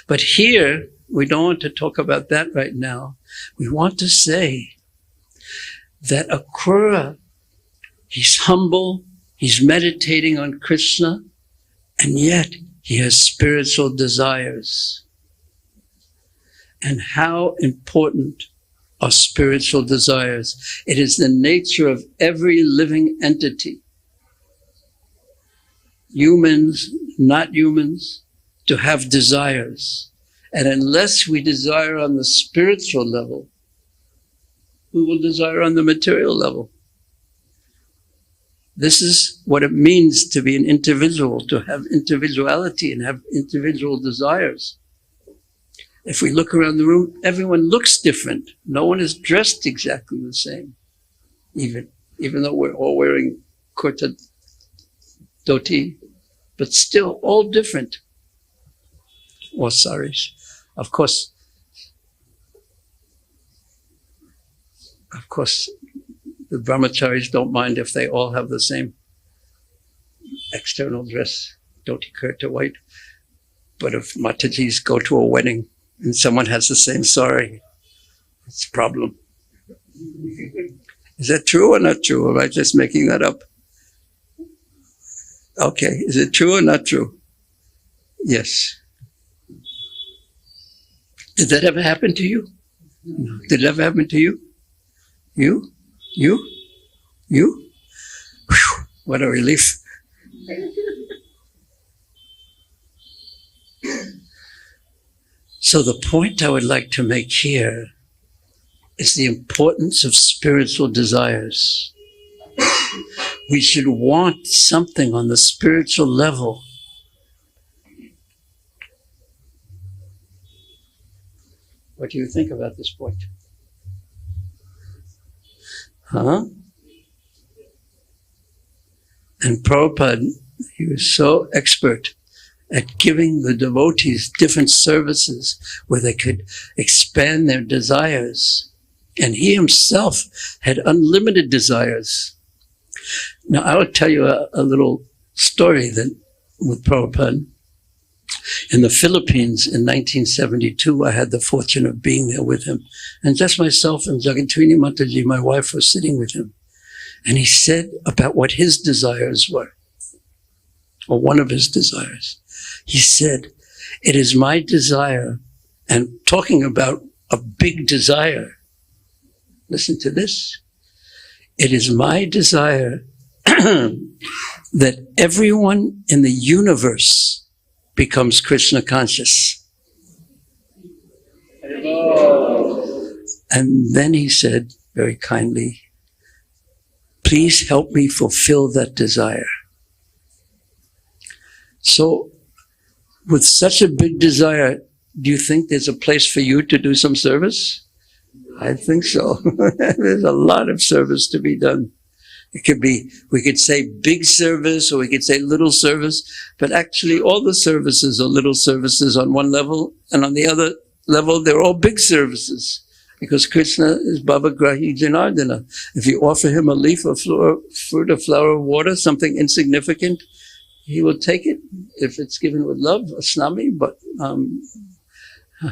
But here, we don't want to talk about that right now. We want to say that Akrura, he's humble, he's meditating on Krishna, and yet he has spiritual desires. And how important are spiritual desires? It is the nature of every living entity, humans, not humans, to have desires. And unless we desire on the spiritual level, we will desire on the material level. This is what it means to be an individual, to have individuality and have individual desires. If we look around the room, everyone looks different. No one is dressed exactly the same. even though we're all wearing kurta dhoti, but still all different. Or saris. Of course, the brahmacharis don't mind if they all have the same external dress, dhoti kurta white. But if Matajis go to a wedding and someone has the same sari, it's a problem. Is that true or not true? Or am I just making that up? Okay, is it true or not true? Yes. Did that ever happen to you? No. Did it ever happen to you? You? Whew, what a relief. So the point I would like to make here is the importance of spiritual desires. We should want something on the spiritual level. What do you think about this point? Huh? And Prabhupada, he was so expert at giving the devotees different services where they could expand their desires. And he himself had unlimited desires. Now, I will tell you a little story with Prabhupada. In the Philippines in 1972, I had the fortune of being there with him. And just myself and Jagatrini Mataji, my wife, were sitting with him. And he said about what his desires were, or one of his desires. He said, "It is my desire," and talking about a big desire. Listen to this. "It is my desire that everyone in the universe becomes Krishna conscious." And then he said very kindly, "Please help me fulfill that desire." So, with such a big desire, do you think there's a place for you to do some service? I think so. There's a lot of service to be done. It could be, we could say big service, or we could say little service, but actually all the services are little services on one level, and on the other level, they're all big services. Because Krishna is Bhavagrahi Janardana. If you offer him a leaf, a fruit, a flower, water, something insignificant, he will take it. If it's given with love, asnami, but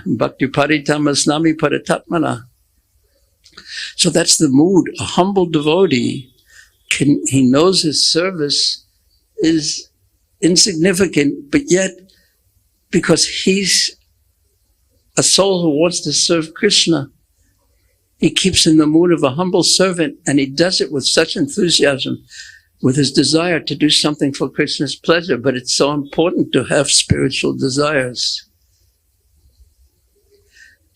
bhakti paritam asnami paratatmana. So that's the mood. A humble devotee, he knows his service is insignificant, but yet, because he's a soul who wants to serve Krishna, he keeps in the mood of a humble servant, and he does it with such enthusiasm, with his desire to do something for Krishna's pleasure. But it's so important to have spiritual desires.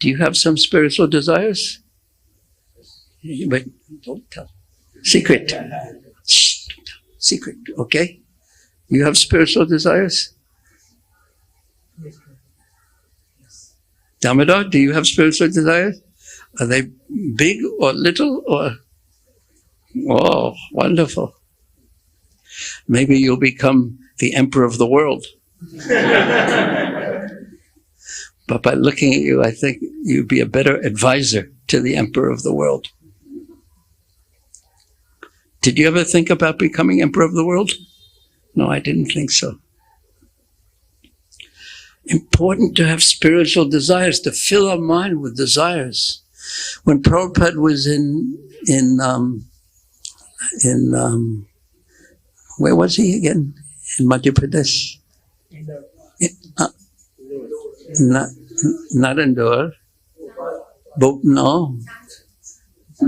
Do you have some spiritual desires? But don't tell. Secret. Shh, don't tell. Secret, okay? You have spiritual desires? Damodar, do you have spiritual desires? Are they big or little or? Oh, wonderful. Maybe you'll become the emperor of the world. But by looking at you, I think you'd be a better advisor to the emperor of the world. Did you ever think about becoming emperor of the world? No, I didn't think so. Important to have spiritual desires, to fill our mind with desires. When Prabhupada was in where was he again? In Madhya Pradesh? Not Indore. No.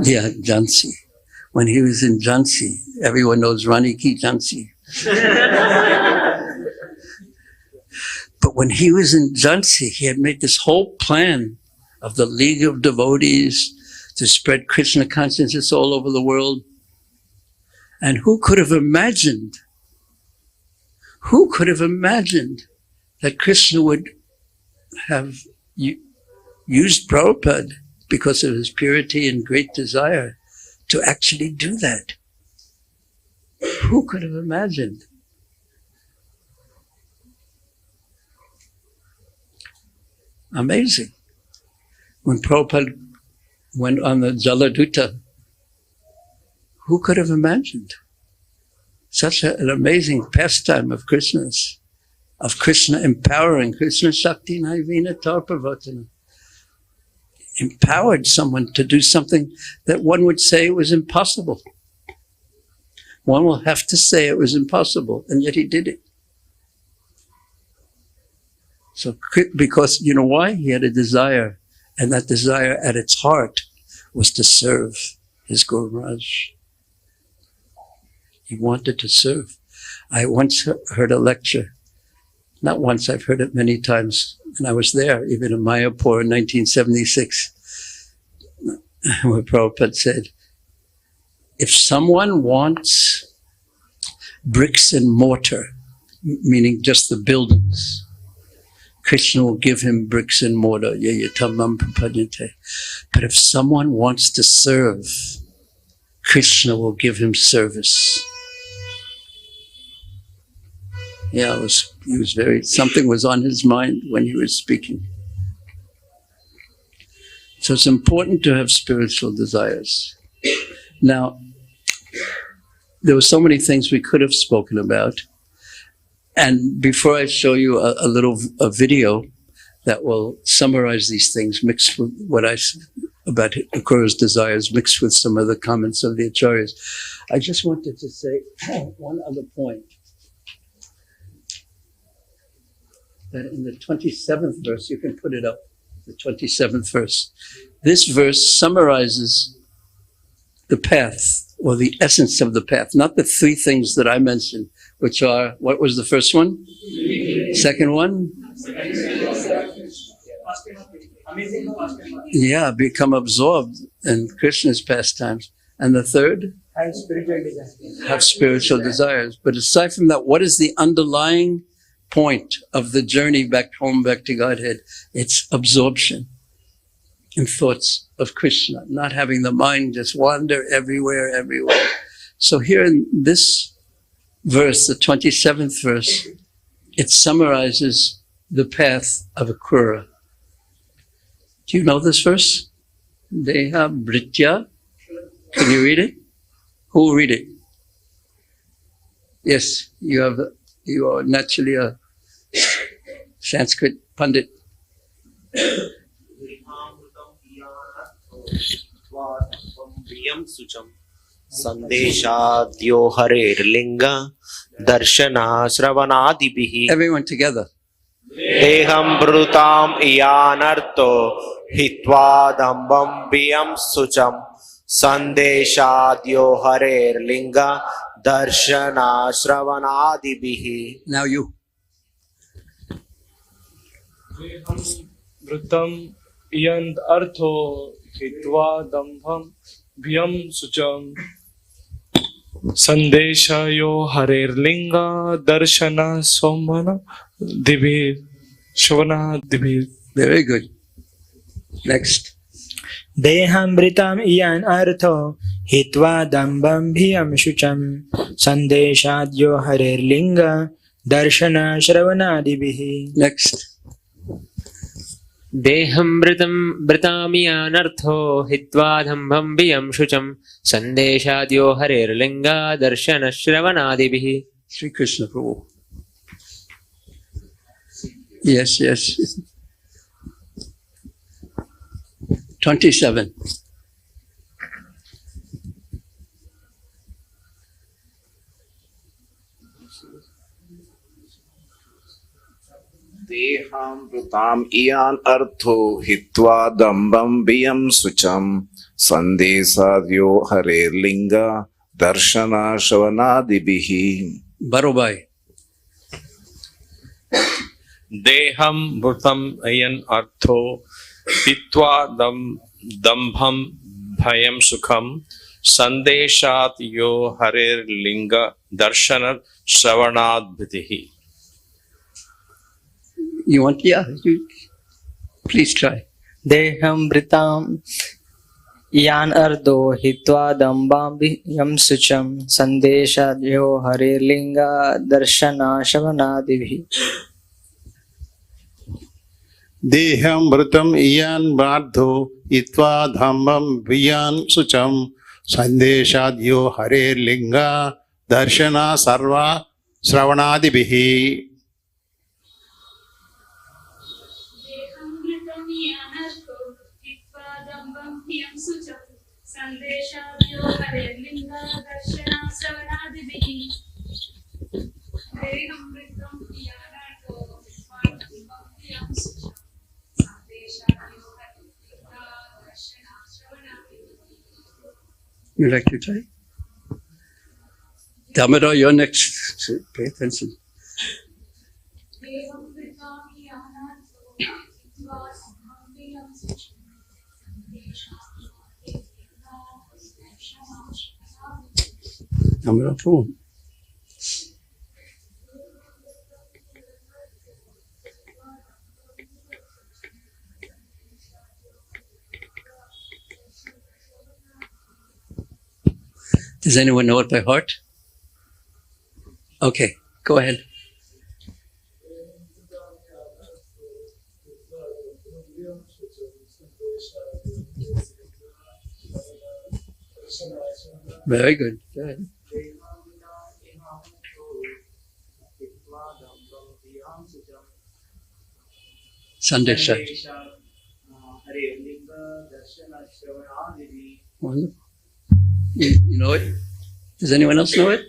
Yeah, Jhansi. When he was in Jhansi, everyone knows Rani Ki Jhansi. But when he was in Jhansi, he had made this whole plan of the League of Devotees to spread Krishna consciousness all over the world. And who could have imagined that Krishna would have used Prabhupada, because of his purity and great desire, to actually do that. Who could have imagined? Amazing. When Prabhupada went on the Jaladuta, who could have imagined such an amazing pastime of Krishna's, of Krishna empowering, Krishna Shakti Naivina Tarpavatana, empowered someone to do something that one would say was impossible. One will have to say it was impossible, and yet he did it. So, because you know why? He had a desire, and that desire at its heart was to serve his Guru Maharaj. He wanted to serve. I once heard a lecture, not once, I've heard it many times, and I was there, even in Mayapur in 1976, where Prabhupada said, if someone wants bricks and mortar, meaning just the buildings, Krishna will give him bricks and mortar. But if someone wants to serve, Krishna will give him service. Yeah, he was something was on his mind when he was speaking. So it's important to have spiritual desires. Now, there were so many things we could have spoken about. And before I show you a video that will summarize these things, mixed with what I about Akrura's desires, mixed with some of the comments of the Acharyas, I just wanted to say one other point. That in the 27th verse, you can put it up, the 27th verse. This verse summarizes the path, or the essence of the path, not the three things that I mentioned, which are, what was the first one? Second one? Yeah, become absorbed in Krishna's pastimes. And the third? Have spiritual desires. Have spiritual desires. But aside from that, what is the underlying point of the journey back home, back to Godhead? It's absorption in thoughts of Krishna, not having the mind just wander everywhere. So here in this verse, the 27th verse, it summarizes the path of Akrura. Do you know this verse? Deha Britya. Can you read it? Who will read it? Yes, you are naturally a Sanskrit Pandit. Sandeshadyo Hare Linga Darshana Shravanadibihi. Everyone together. Deham Brutam Iyanarto Hitva Dambam Biyam Sucham Sandeshadyo Hare Linga Darshana Shravanadibihi. Now you. Vrutam Iyan Artho Hitva Dambham Vyam Sucham Sandeshayo Hare Linga Darshana Somana Divi Shavana Divi. Very good. Next. Dehambritam iyan artho hitva dambam bhiyam shucham sandeshadyo harer linga darshana shravanadibihi. Next. Deham britamyanartho hitva dhambam biyam shucham sandeshadyo harer linga darshana shravanadibihi. Sri Krishna Prabhu. Yes. 27. Deham Brutam Iyan Artho Hitva Dambam Biyam Sucham Sandesadyo Hare Linga Darshana Shavanadibihi. Barobai. Deham Brutam Ayan Artho Hitva Dambham Bhayam Sukham Sandeshat Yo Hare Linga Darshana Shravanad Bhitihi. You want? Yeah. Please try. Deham Britam Yan ardo hitva dambam sucham sandesha yo hare linga darshana shavanadibhi. Deham mritam iyan bardho itva dhambam viyan sucham sandeshadyo hare linga darshana sarva sravanadibihi. You like to try? Damodar, you're next. Pay attention. Damodar, boom. Does anyone know it by heart? Okay, go ahead. Very good. Go ahead. Sandesha. Wonderful. You know it? Does anyone else know it?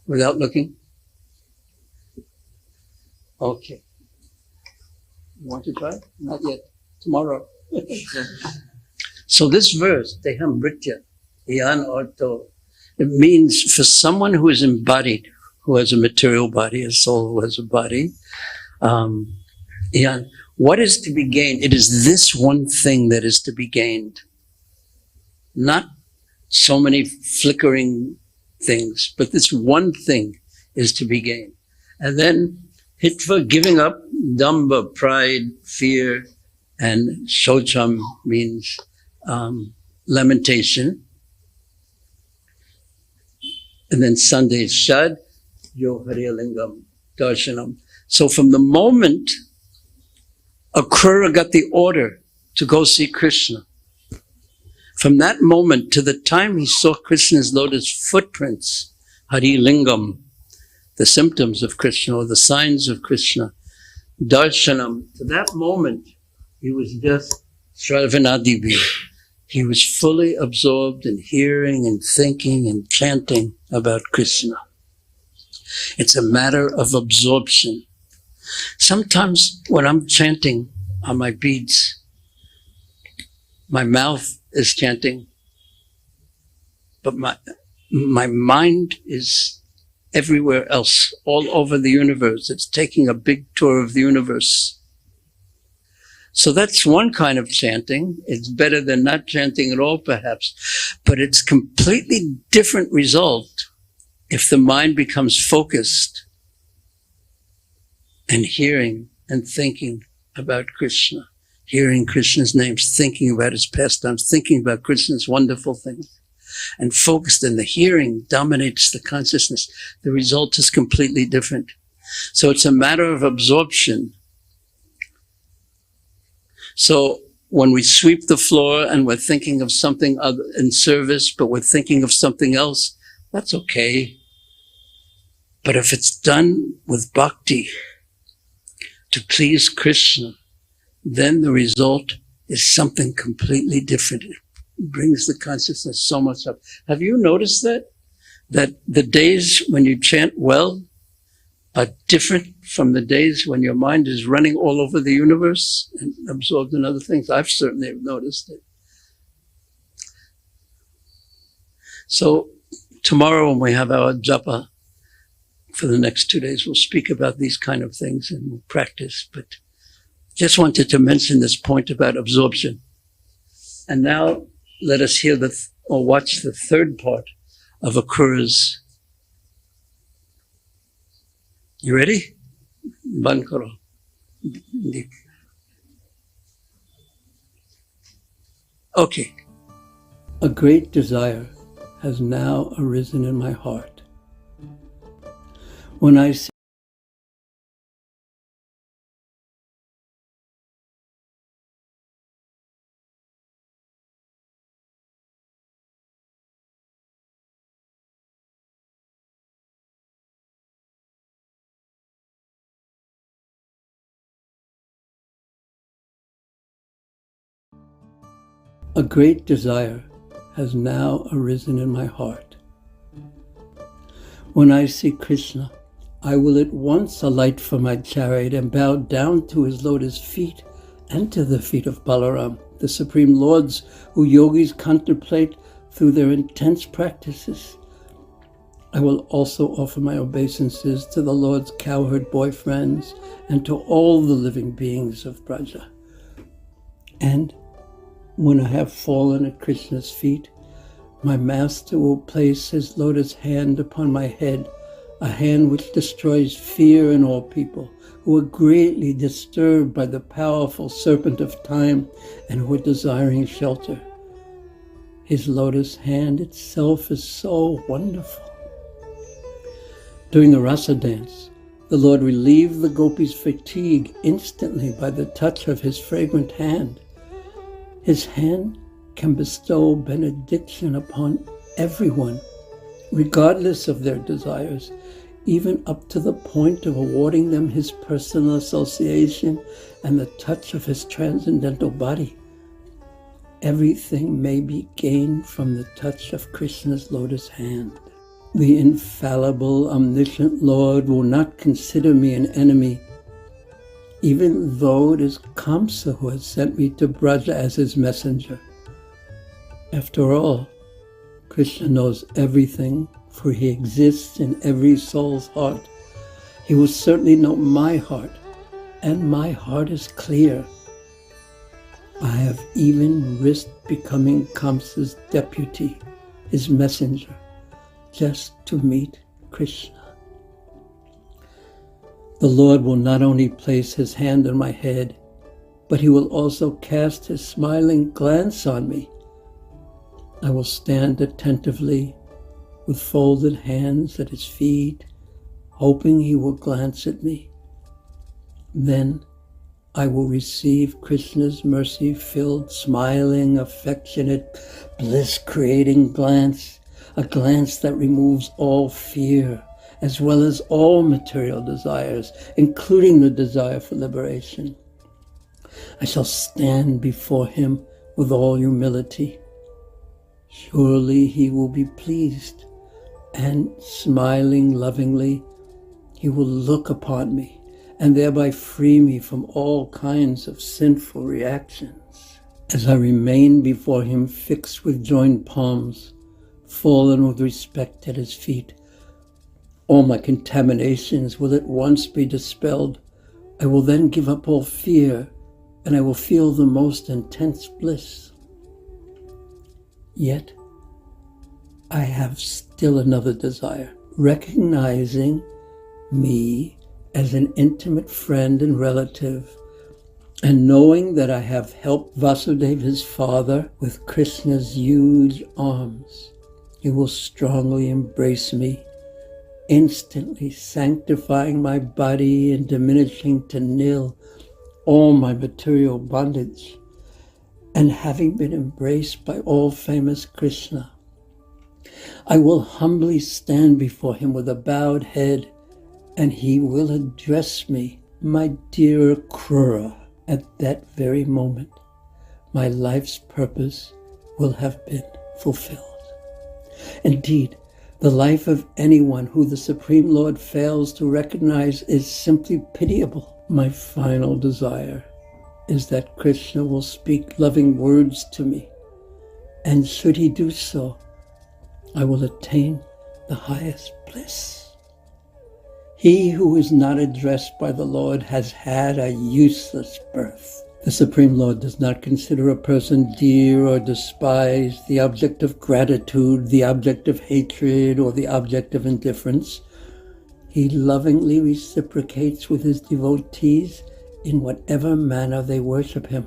Without looking? Okay. You want to try? Not yet. Tomorrow. So this verse, Teham Britya, Yan Orto, it means for someone who is embodied, who has a material body, a soul who has a body, Yan, what is to be gained? It is this one thing that is to be gained. Not so many flickering things, but this one thing is to be gained. And then Hitva, giving up, Damba, pride, fear, and Shocham means lamentation. And then Sunday Shad, Yo Hare Lingam, Darshanam. So from the moment Akrura got the order to go see Krishna, from that moment to the time he saw Krishna's lotus footprints, Hari Lingam, the symptoms of Krishna or the signs of Krishna, Darshanam, to that moment he was just Shravanadibi. He was fully absorbed in hearing and thinking and chanting about Krishna. It's a matter of absorption. Sometimes when I'm chanting on my beads, my mouth is chanting, but my mind is everywhere else, all over the universe. It's taking a big tour of the universe. So that's one kind of chanting. It's better than not chanting at all, perhaps, but it's completely different result if the mind becomes focused and hearing and thinking about Krishna, hearing Krishna's names, thinking about his pastimes, thinking about Krishna's wonderful things, and focused, and the hearing dominates the consciousness. The result is completely different. So it's a matter of absorption. So when we sweep the floor and we're thinking of something other in service, but we're thinking of something else, that's okay. But if it's done with bhakti to please Krishna, then the result is something completely different. It brings the consciousness so much up. Have you noticed that? That the days when you chant well are different from the days when your mind is running all over the universe and absorbed in other things? I've certainly noticed it. So tomorrow when we have our japa, for the next 2 days, we'll speak about these kind of things and we'll practice. But just wanted to mention this point about absorption. And now let us hear or watch the third part of Akrura's. You ready? Ban karo. Okay. A great desire has now arisen in my heart. When I see a great desire has now arisen in my heart. When I see Krishna, I will at once alight from my chariot and bow down to his lotus feet and to the feet of Balaram, the Supreme Lords who yogis contemplate through their intense practices. I will also offer my obeisances to the Lord's cowherd boyfriends and to all the living beings of Braja. And when I have fallen at Krishna's feet, my master will place his lotus hand upon my head, a hand which destroys fear in all people who are greatly disturbed by the powerful serpent of time and who are desiring shelter. His lotus hand itself is so wonderful. During the rasa dance, the Lord relieved the gopis' fatigue instantly by the touch of his fragrant hand. His hand can bestow benediction upon everyone, regardless of their desires, even up to the point of awarding them his personal association and the touch of his transcendental body. Everything may be gained from the touch of Krishna's lotus hand. The infallible, omniscient Lord will not consider me an enemy, even though it is Kamsa who has sent me to Braja as his messenger. After all, Krishna knows everything, for he exists in every soul's heart. He will certainly know my heart, and my heart is clear. I have even risked becoming Kamsa's deputy, his messenger, just to meet Krishna. The Lord will not only place his hand on my head, but he will also cast his smiling glance on me. I will stand attentively with folded hands at his feet, hoping he will glance at me. Then I will receive Krishna's mercy-filled, smiling, affectionate, bliss-creating glance, a glance that removes all fear, as well as all material desires, including the desire for liberation. I shall stand before him with all humility. Surely he will be pleased, and smiling lovingly, he will look upon me and thereby free me from all kinds of sinful reactions. As I remain before him fixed with joined palms, fallen with respect at his feet, all my contaminations will at once be dispelled. I will then give up all fear, and I will feel the most intense bliss. Yet, I have still another desire, recognizing me as an intimate friend and relative, and knowing that I have helped Vasudeva, his father, with Krishna's huge arms. He will strongly embrace me, instantly sanctifying my body and diminishing to nil all my material bondage. And having been embraced by all famous Krishna, I will humbly stand before him with a bowed head, and he will address me, my dear Akrura. At that very moment, my life's purpose will have been fulfilled. Indeed, the life of anyone who the Supreme Lord fails to recognize is simply pitiable. My final desire is that Krishna will speak loving words to me, and should he do so, I will attain the highest bliss. He who is not addressed by the Lord has had a useless birth. The Supreme Lord does not consider a person dear or despised, the object of gratitude, the object of hatred, or the object of indifference. He lovingly reciprocates with his devotees in whatever manner they worship him,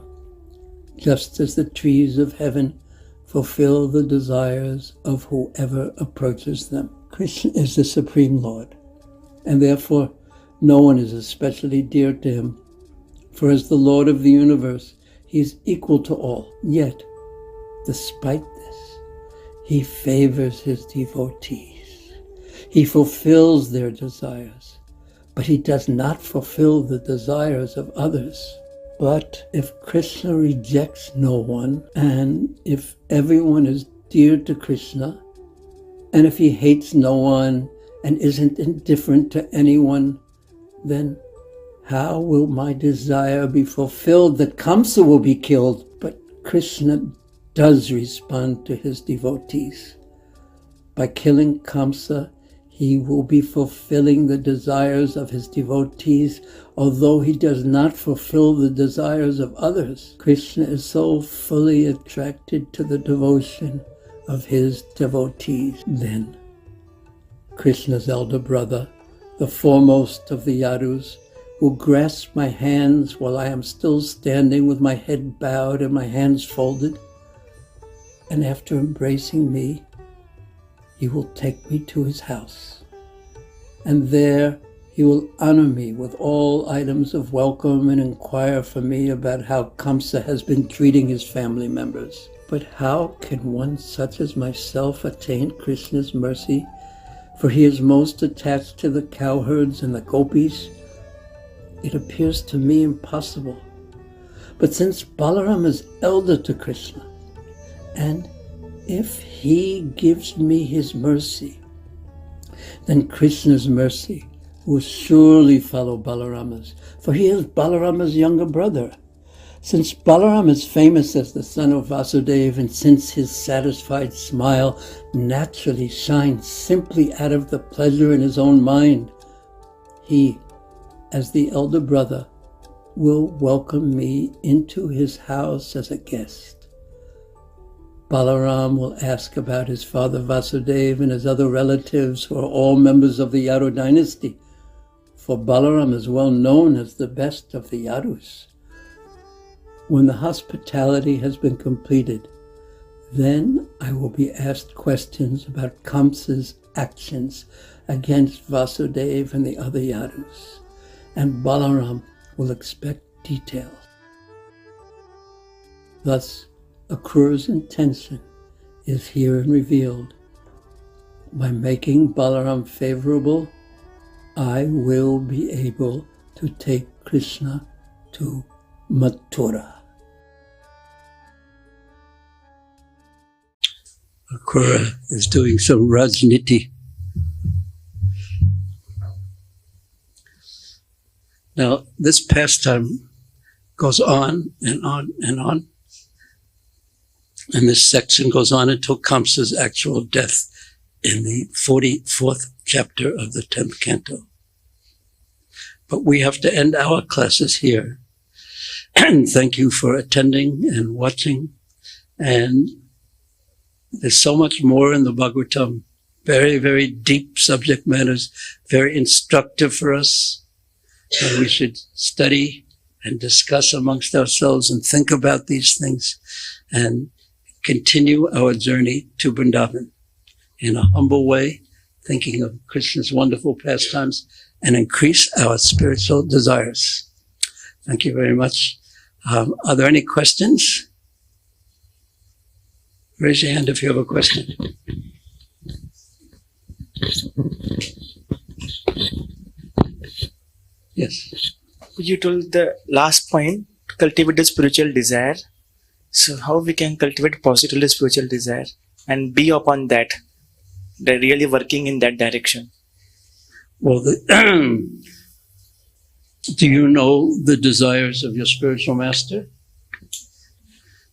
just as the trees of heaven fulfill the desires of whoever approaches them. Krishna is the Supreme Lord, and therefore no one is especially dear to him. For as the Lord of the universe, he is equal to all. Yet, despite this, he favors his devotees. He fulfills their desires, but he does not fulfill the desires of others. But if Krishna rejects no one, and if everyone is dear to Krishna, and if he hates no one and isn't indifferent to anyone, then how will my desire be fulfilled that Kamsa will be killed? But Krishna does respond to his devotees. By killing Kamsa, he will be fulfilling the desires of his devotees, although he does not fulfill the desires of others. Krishna is so fully attracted to the devotion of his devotees. Then, Krishna's elder brother, the foremost of the Yadus, will grasp my hands while I am still standing with my head bowed and my hands folded, and after embracing me, he will take me to his house, and there he will honor me with all items of welcome and inquire for me about how Kamsa has been treating his family members. But how can one such as myself attain Krishna's mercy? For he is most attached to the cowherds and the gopis. It appears to me impossible. But since Balaram is elder to Krishna, and if he gives me his mercy, then Krishna's mercy will surely follow Balarama's, for he is Balarama's younger brother. Since Balaram is famous as the son of Vasudeva, and since his satisfied smile naturally shines simply out of the pleasure in his own mind, he, as the elder brother, will welcome me into his house as a guest. Balaram will ask about his father Vasudeva and his other relatives who are all members of the Yadu dynasty, for Balaram is well known as the best of the Yadus. When the hospitality has been completed, then I will be asked questions about Kamsa's actions against Vasudeva and the other Yadus, and Balaram will expect details. Thus, Akrura's intention is herein revealed. By making Balaram favorable, I will be able to take Krishna to Mathura. Akrura is doing some Rajniti. Now, this pastime goes on and on and on. And this section goes on until Kamsa's actual death in the 44th chapter of the 10th canto. But we have to end our classes here. And thank you for attending and watching. And there's so much more in the Bhagavatam. Very, very deep subject matters, very instructive for us. And we should study and discuss amongst ourselves and think about these things and continue our journey to Vrindavan in a humble way, thinking of Krishna's wonderful pastimes, and increase our spiritual desires. Thank you very much. Are there any questions? Raise your hand if you have a question. Yes. You told the last point, cultivate the spiritual desire. So how we can cultivate positively spiritual desire and be upon that, really working in that direction? Well, do you know the desires of your spiritual master?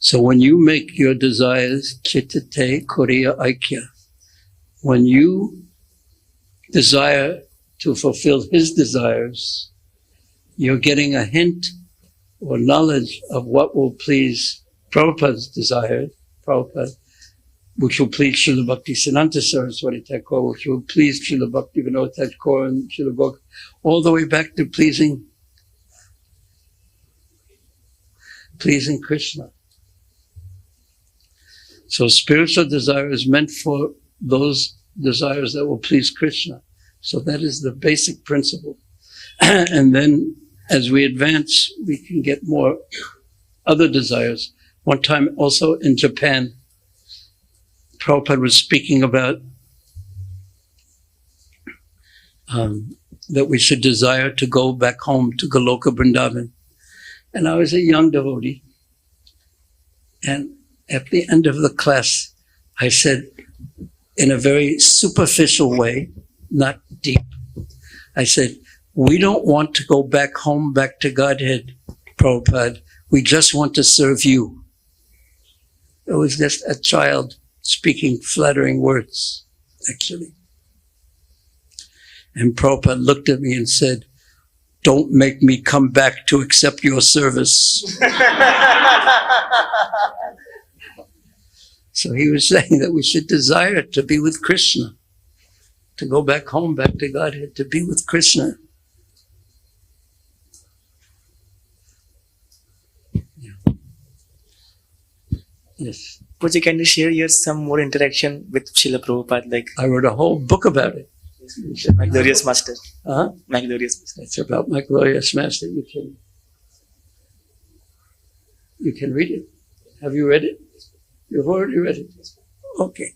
So when you make your desires chitate koriya aikya, when you desire to fulfill his desires, you're getting a hint or knowledge of what will please Prabhupada's desire, Prabhupada, which will please Srila Bhakti Siddhanta Saraswati Thakur, which will please Srila Bhakti Vinod Thakur and Srila Bhakti, all the way back to pleasing Krishna. So spiritual desire is meant for those desires that will please Krishna. So that is the basic principle. And then as we advance, we can get more other desires. One time also in Japan, Prabhupada was speaking about that we should desire to go back home to Goloka Vrindavan. And I was a young devotee. And at the end of the class, I said, in a very superficial way, not deep, I said, we don't want to go back home, back to Godhead, Prabhupada. We just want to serve you. It was just a child speaking flattering words, actually. And Prabhupada looked at me and said, don't make me come back to accept your service. So he was saying that we should desire to be with Krishna, to go back home, back to Godhead, to be with Krishna. Yeah. Yes. Puji, can you share here some more interaction with Srila Prabhupada? Like I wrote a whole book about it. My Glorious Master. Uh-huh. My Glorious Master. It's about my glorious master. You can read it. Have you read it? You've already read it. Okay.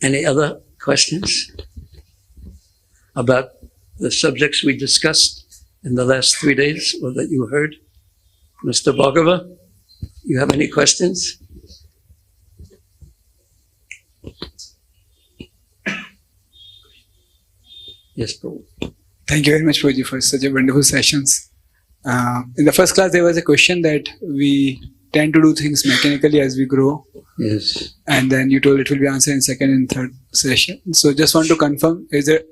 Any other questions about the subjects we discussed in the last 3 days or that you heard? Mr. Bhagava, you have any questions? Yes, Prabhu. Thank you very much, Prabhuji, for such a wonderful sessions. In the first class, there was a question that we tend to do things mechanically as we grow. Yes. And then you told it will be answered in second and third session. So just want to confirm, is there,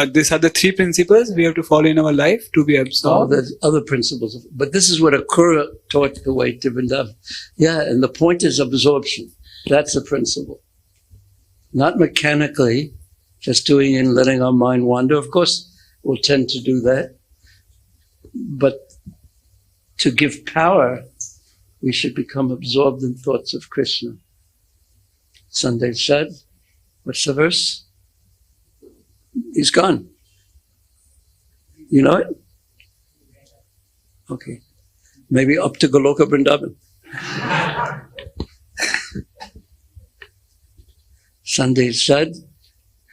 these are the three principles we have to follow in our life to be Oh, absorbed? there's other principles. But this is what Akrura taught the way to Vrindavan. Yeah, and the point is absorption. That's the principle. Not mechanically, just doing and letting our mind wander. Of course, we'll tend to do that. But to give power, we should become absorbed in thoughts of Krishna. Sunday said, what's the verse? He's gone. You know it? Okay. Maybe up to Goloka Vrindavan. Sunday said,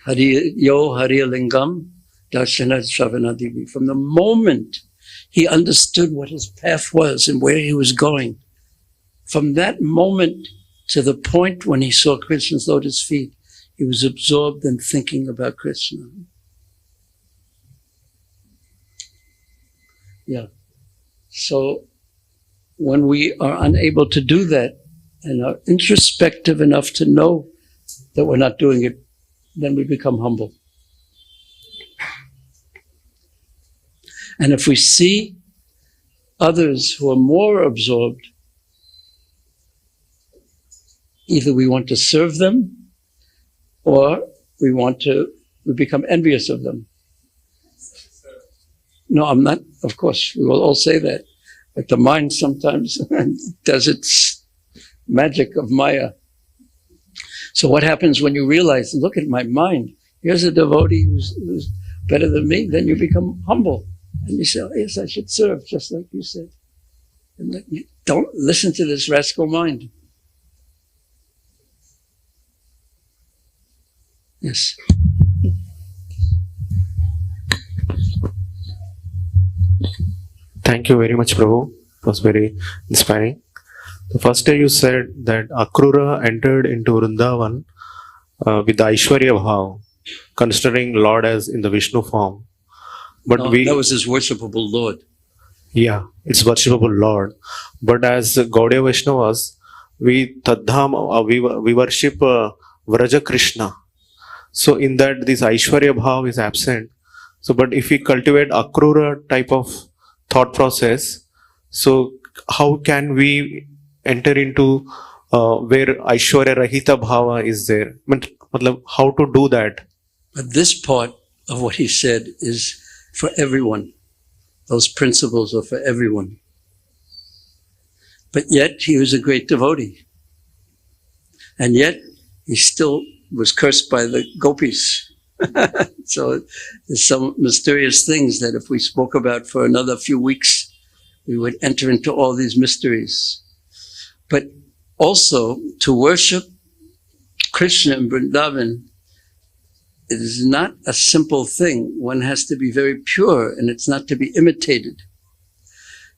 Hari Yo Hari Lingam Darshana Shravanadivi. From the moment he understood what his path was and where he was going, from that moment to the point when he saw Krishna's lotus feet, he was absorbed in thinking about Krishna. Yeah. So when we are unable to do that and are introspective enough to know that we're not doing it, then we become humble. And if we see others who are more absorbed, either we want to serve them or we become envious of them. No, I'm not. Of course, we will all say that. But the mind sometimes does its magic of Maya. So what happens when you realize, look at my mind, here's a devotee who's better than me, then you become humble. And you say, oh, yes, I should serve, just like you said. And don't listen to this rascal mind. Yes. Thank you very much, Prabhu. It was very inspiring. The first day you said that Akrura entered into Vrindavan with the Aishwarya Bhav, considering Lord as in the Vishnu form. But No, that was his worshipable Lord. Yeah, it's worshipable Lord. But as Gaudiya Vaishnavas, we worship Vraja Krishna. So in that this Aishwarya Bhav is absent. So but if we cultivate Akrura type of thought process, so how can we enter into where Aishwarya Rahita Bhava is there? How to do that? But this part of what he said is for everyone. Those principles are for everyone. But yet he was a great devotee. And yet he still was cursed by the gopis. So there's some mysterious things that if we spoke about for another few weeks, we would enter into all these mysteries. But also to worship Krishna in Vrindavan, it is not a simple thing. One has to be very pure and it's not to be imitated.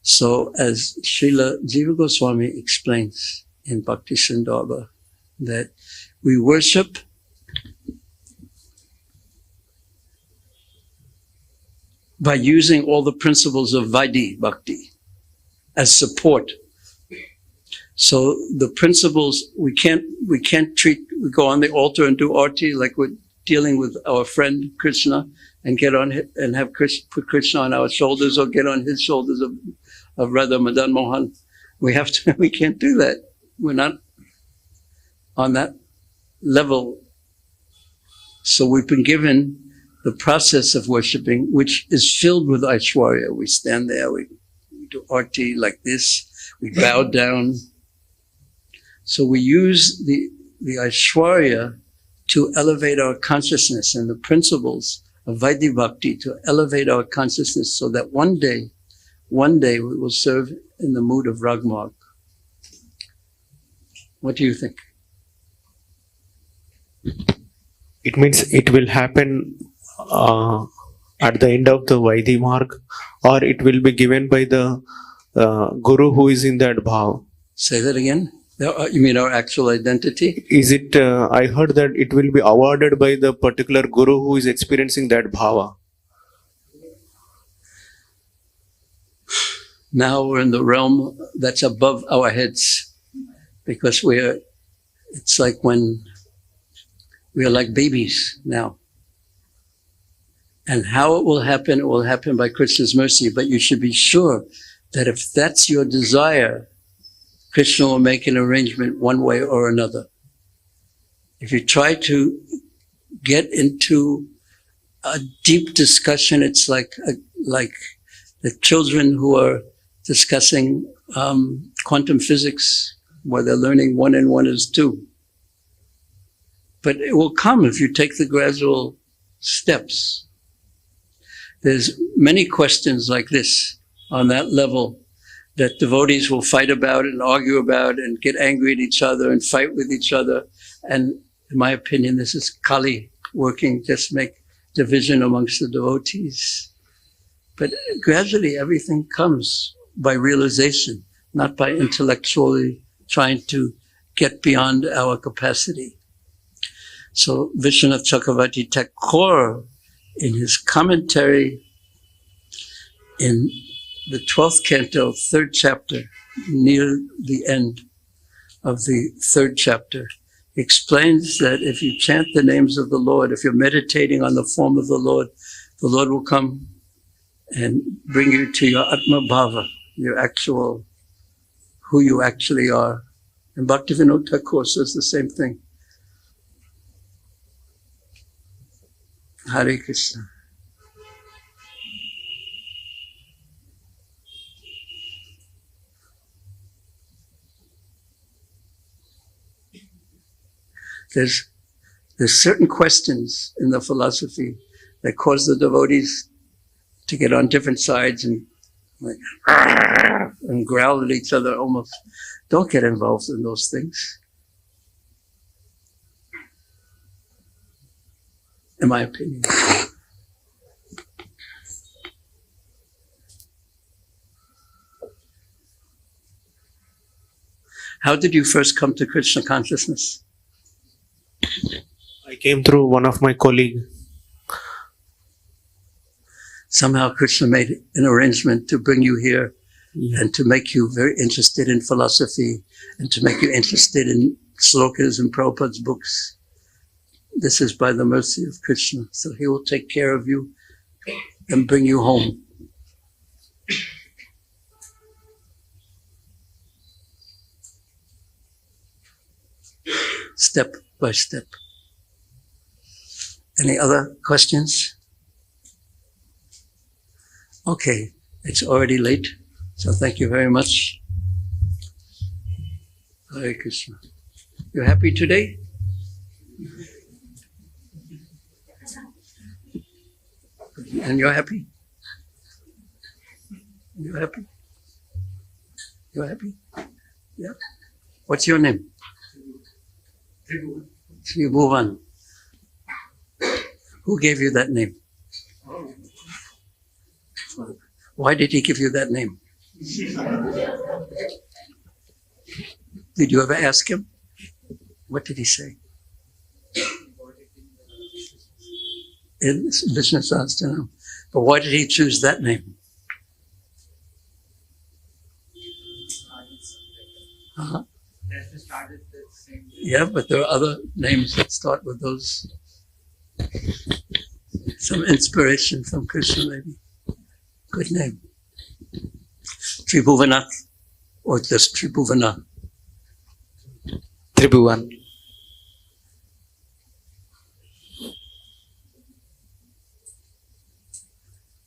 So as Srila Jiva Goswami explains in Bhakti Sindarbha, that we worship by using all the principles of Vaidhi Bhakti as support. So the principles, we can't we go on the altar and do arti like we're dealing with our friend Krishna and get on and have Krishna, put Krishna on our shoulders or get on his shoulders of Radha Madan Mohan. We can't do that. We're not on that level. So we've been given the process of worshipping, which is filled with Aishwarya. We stand there, we do arti like this, we bow down. So we use the Aishwarya to elevate our consciousness and the principles of Vaidhi Bhakti to elevate our consciousness so that one day we will serve in the mood of Ragmarg. What do you think? It means it will happen at the end of the Vaidhi Marg, or it will be given by the Guru who is in that bhav. Say that again? You mean our actual identity? Is it, I heard that it will be awarded by the particular Guru who is experiencing that bhava. Now we're in the realm that's above our heads, because it's like when we are like babies now. And how it will happen by Krishna's mercy, but you should be sure that if that's your desire, Krishna will make an arrangement one way or another. If you try to get into a deep discussion, it's like the children who are discussing quantum physics, where they're learning 1 and 1 is 2. But it will come if you take the gradual steps. There's many questions like this on that level that devotees will fight about and argue about and get angry at each other and fight with each other. And in my opinion, this is Kali working, just make division amongst the devotees. But gradually everything comes by realization, not by intellectually trying to get beyond our capacity. So Vishwanath Chakravarti Thakur, in his commentary in the 12th canto, 3rd chapter, near the end of the 3rd chapter, explains that if you chant the names of the Lord, if you're meditating on the form of the Lord will come and bring you to your Atma Bhava, your actual, who you actually are. And Bhaktivinoda Thakur says the same thing. Hare Krishna. There's certain questions in the philosophy that cause the devotees to get on different sides and and growl at each other almost. Don't get involved in those things. In my opinion. How did you first come to Krishna consciousness? I came through one of my colleagues. Somehow Krishna made an arrangement to bring you here and to make you very interested in philosophy and to make you interested in slokas and Prabhupada's books. This is by the mercy of Krishna. So he will take care of you and bring you home. Step by step. Any other questions? Okay, it's already late, so thank you very much. Hare Krishna. You happy today? And you're happy? You're happy? You're happy? Yeah. What's your name? Tribhuvan. Who gave you that name? Why did he give you that name? Did you ever ask him? What did he say? In business Asana. But why did he choose that name? Uh-huh. Yeah, but there are other names that start with those. Some inspiration from Krishna, maybe. Good name. Tribhuvanath, or just Tribhuvana? Tribhuvan.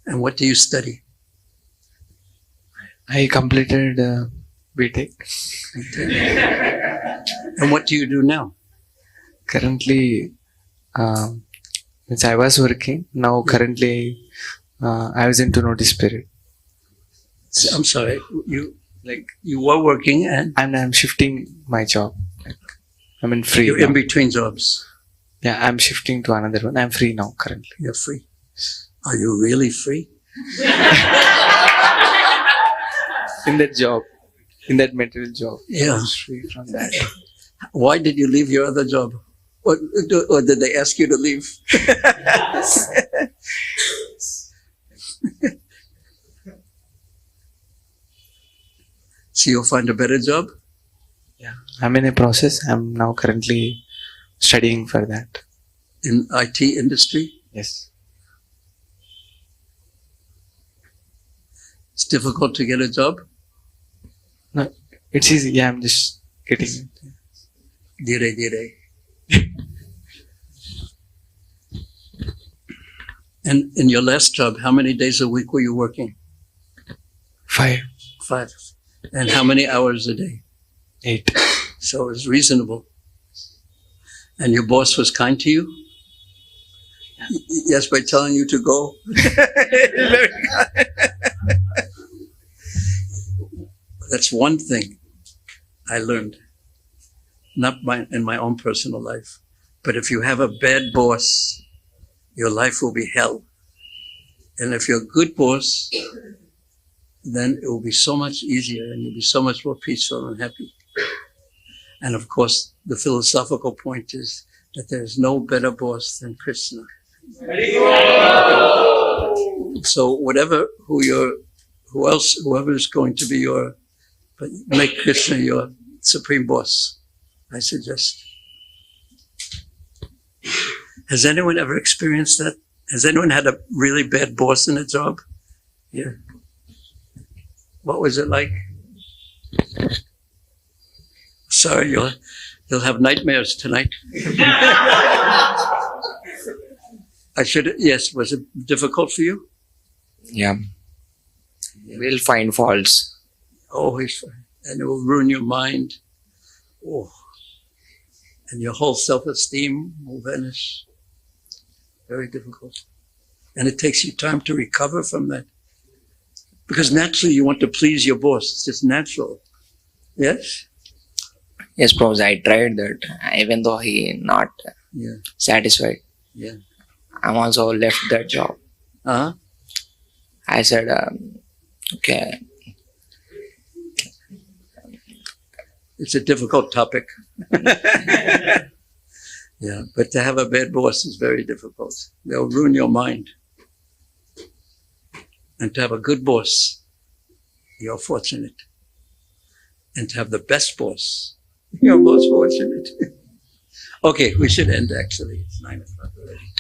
And what do you study? I completed BTech. And what do you do now? Currently, means I was working. Now currently, I was into notice period. I'm sorry, you were working and I'm shifting my job. I'm in free. You're now. in between jobs. Yeah, I'm shifting to another one. I'm free now currently. You're free. Are you really free? In that job, in that material job. Yeah. I'm free from that. Why did you leave your other job? Or did they ask you to leave? So you'll find a better job? Yeah, I'm in a process. I'm now currently studying for that. In IT industry? Yes. It's difficult to get a job? No, it's easy. Yeah, I'm just getting it. Dire. And in your last job, how many days a week were you working? 5. 5. And how many hours a day? 8. So it was reasonable. And your boss was kind to you? Yes, by telling you to go. Very kind. That's one thing I learned, not in my own personal life, but if you have a bad boss, your life will be hell. And if you're a good boss, then it will be so much easier and you'll be so much more peaceful and happy. And of course, the philosophical point is that there's no better boss than Krishna. So whoever is going to be your, but make Krishna your supreme boss, I suggest. Has anyone ever experienced that? Has anyone had a really bad boss in a job? Yeah. What was it like? Sorry, you'll have nightmares tonight. Yes, was it difficult for you? Yeah. We'll find faults. Always. And it will ruin your mind. Oh. And your whole self-esteem will vanish. Very difficult. And it takes you time to recover from that. Because naturally you want to please your boss. It's just natural. Yes? Yes, Prabhu, I tried that. Even though he not satisfied. Yeah. I'm also left that job. Uh-huh. I said, okay. It's a difficult topic. Yeah, but to have a bad boss is very difficult. They'll ruin your mind. And to have a good boss, you're fortunate. And to have the best boss, you're most fortunate. Okay, we should end actually. It's 9 o'clock already.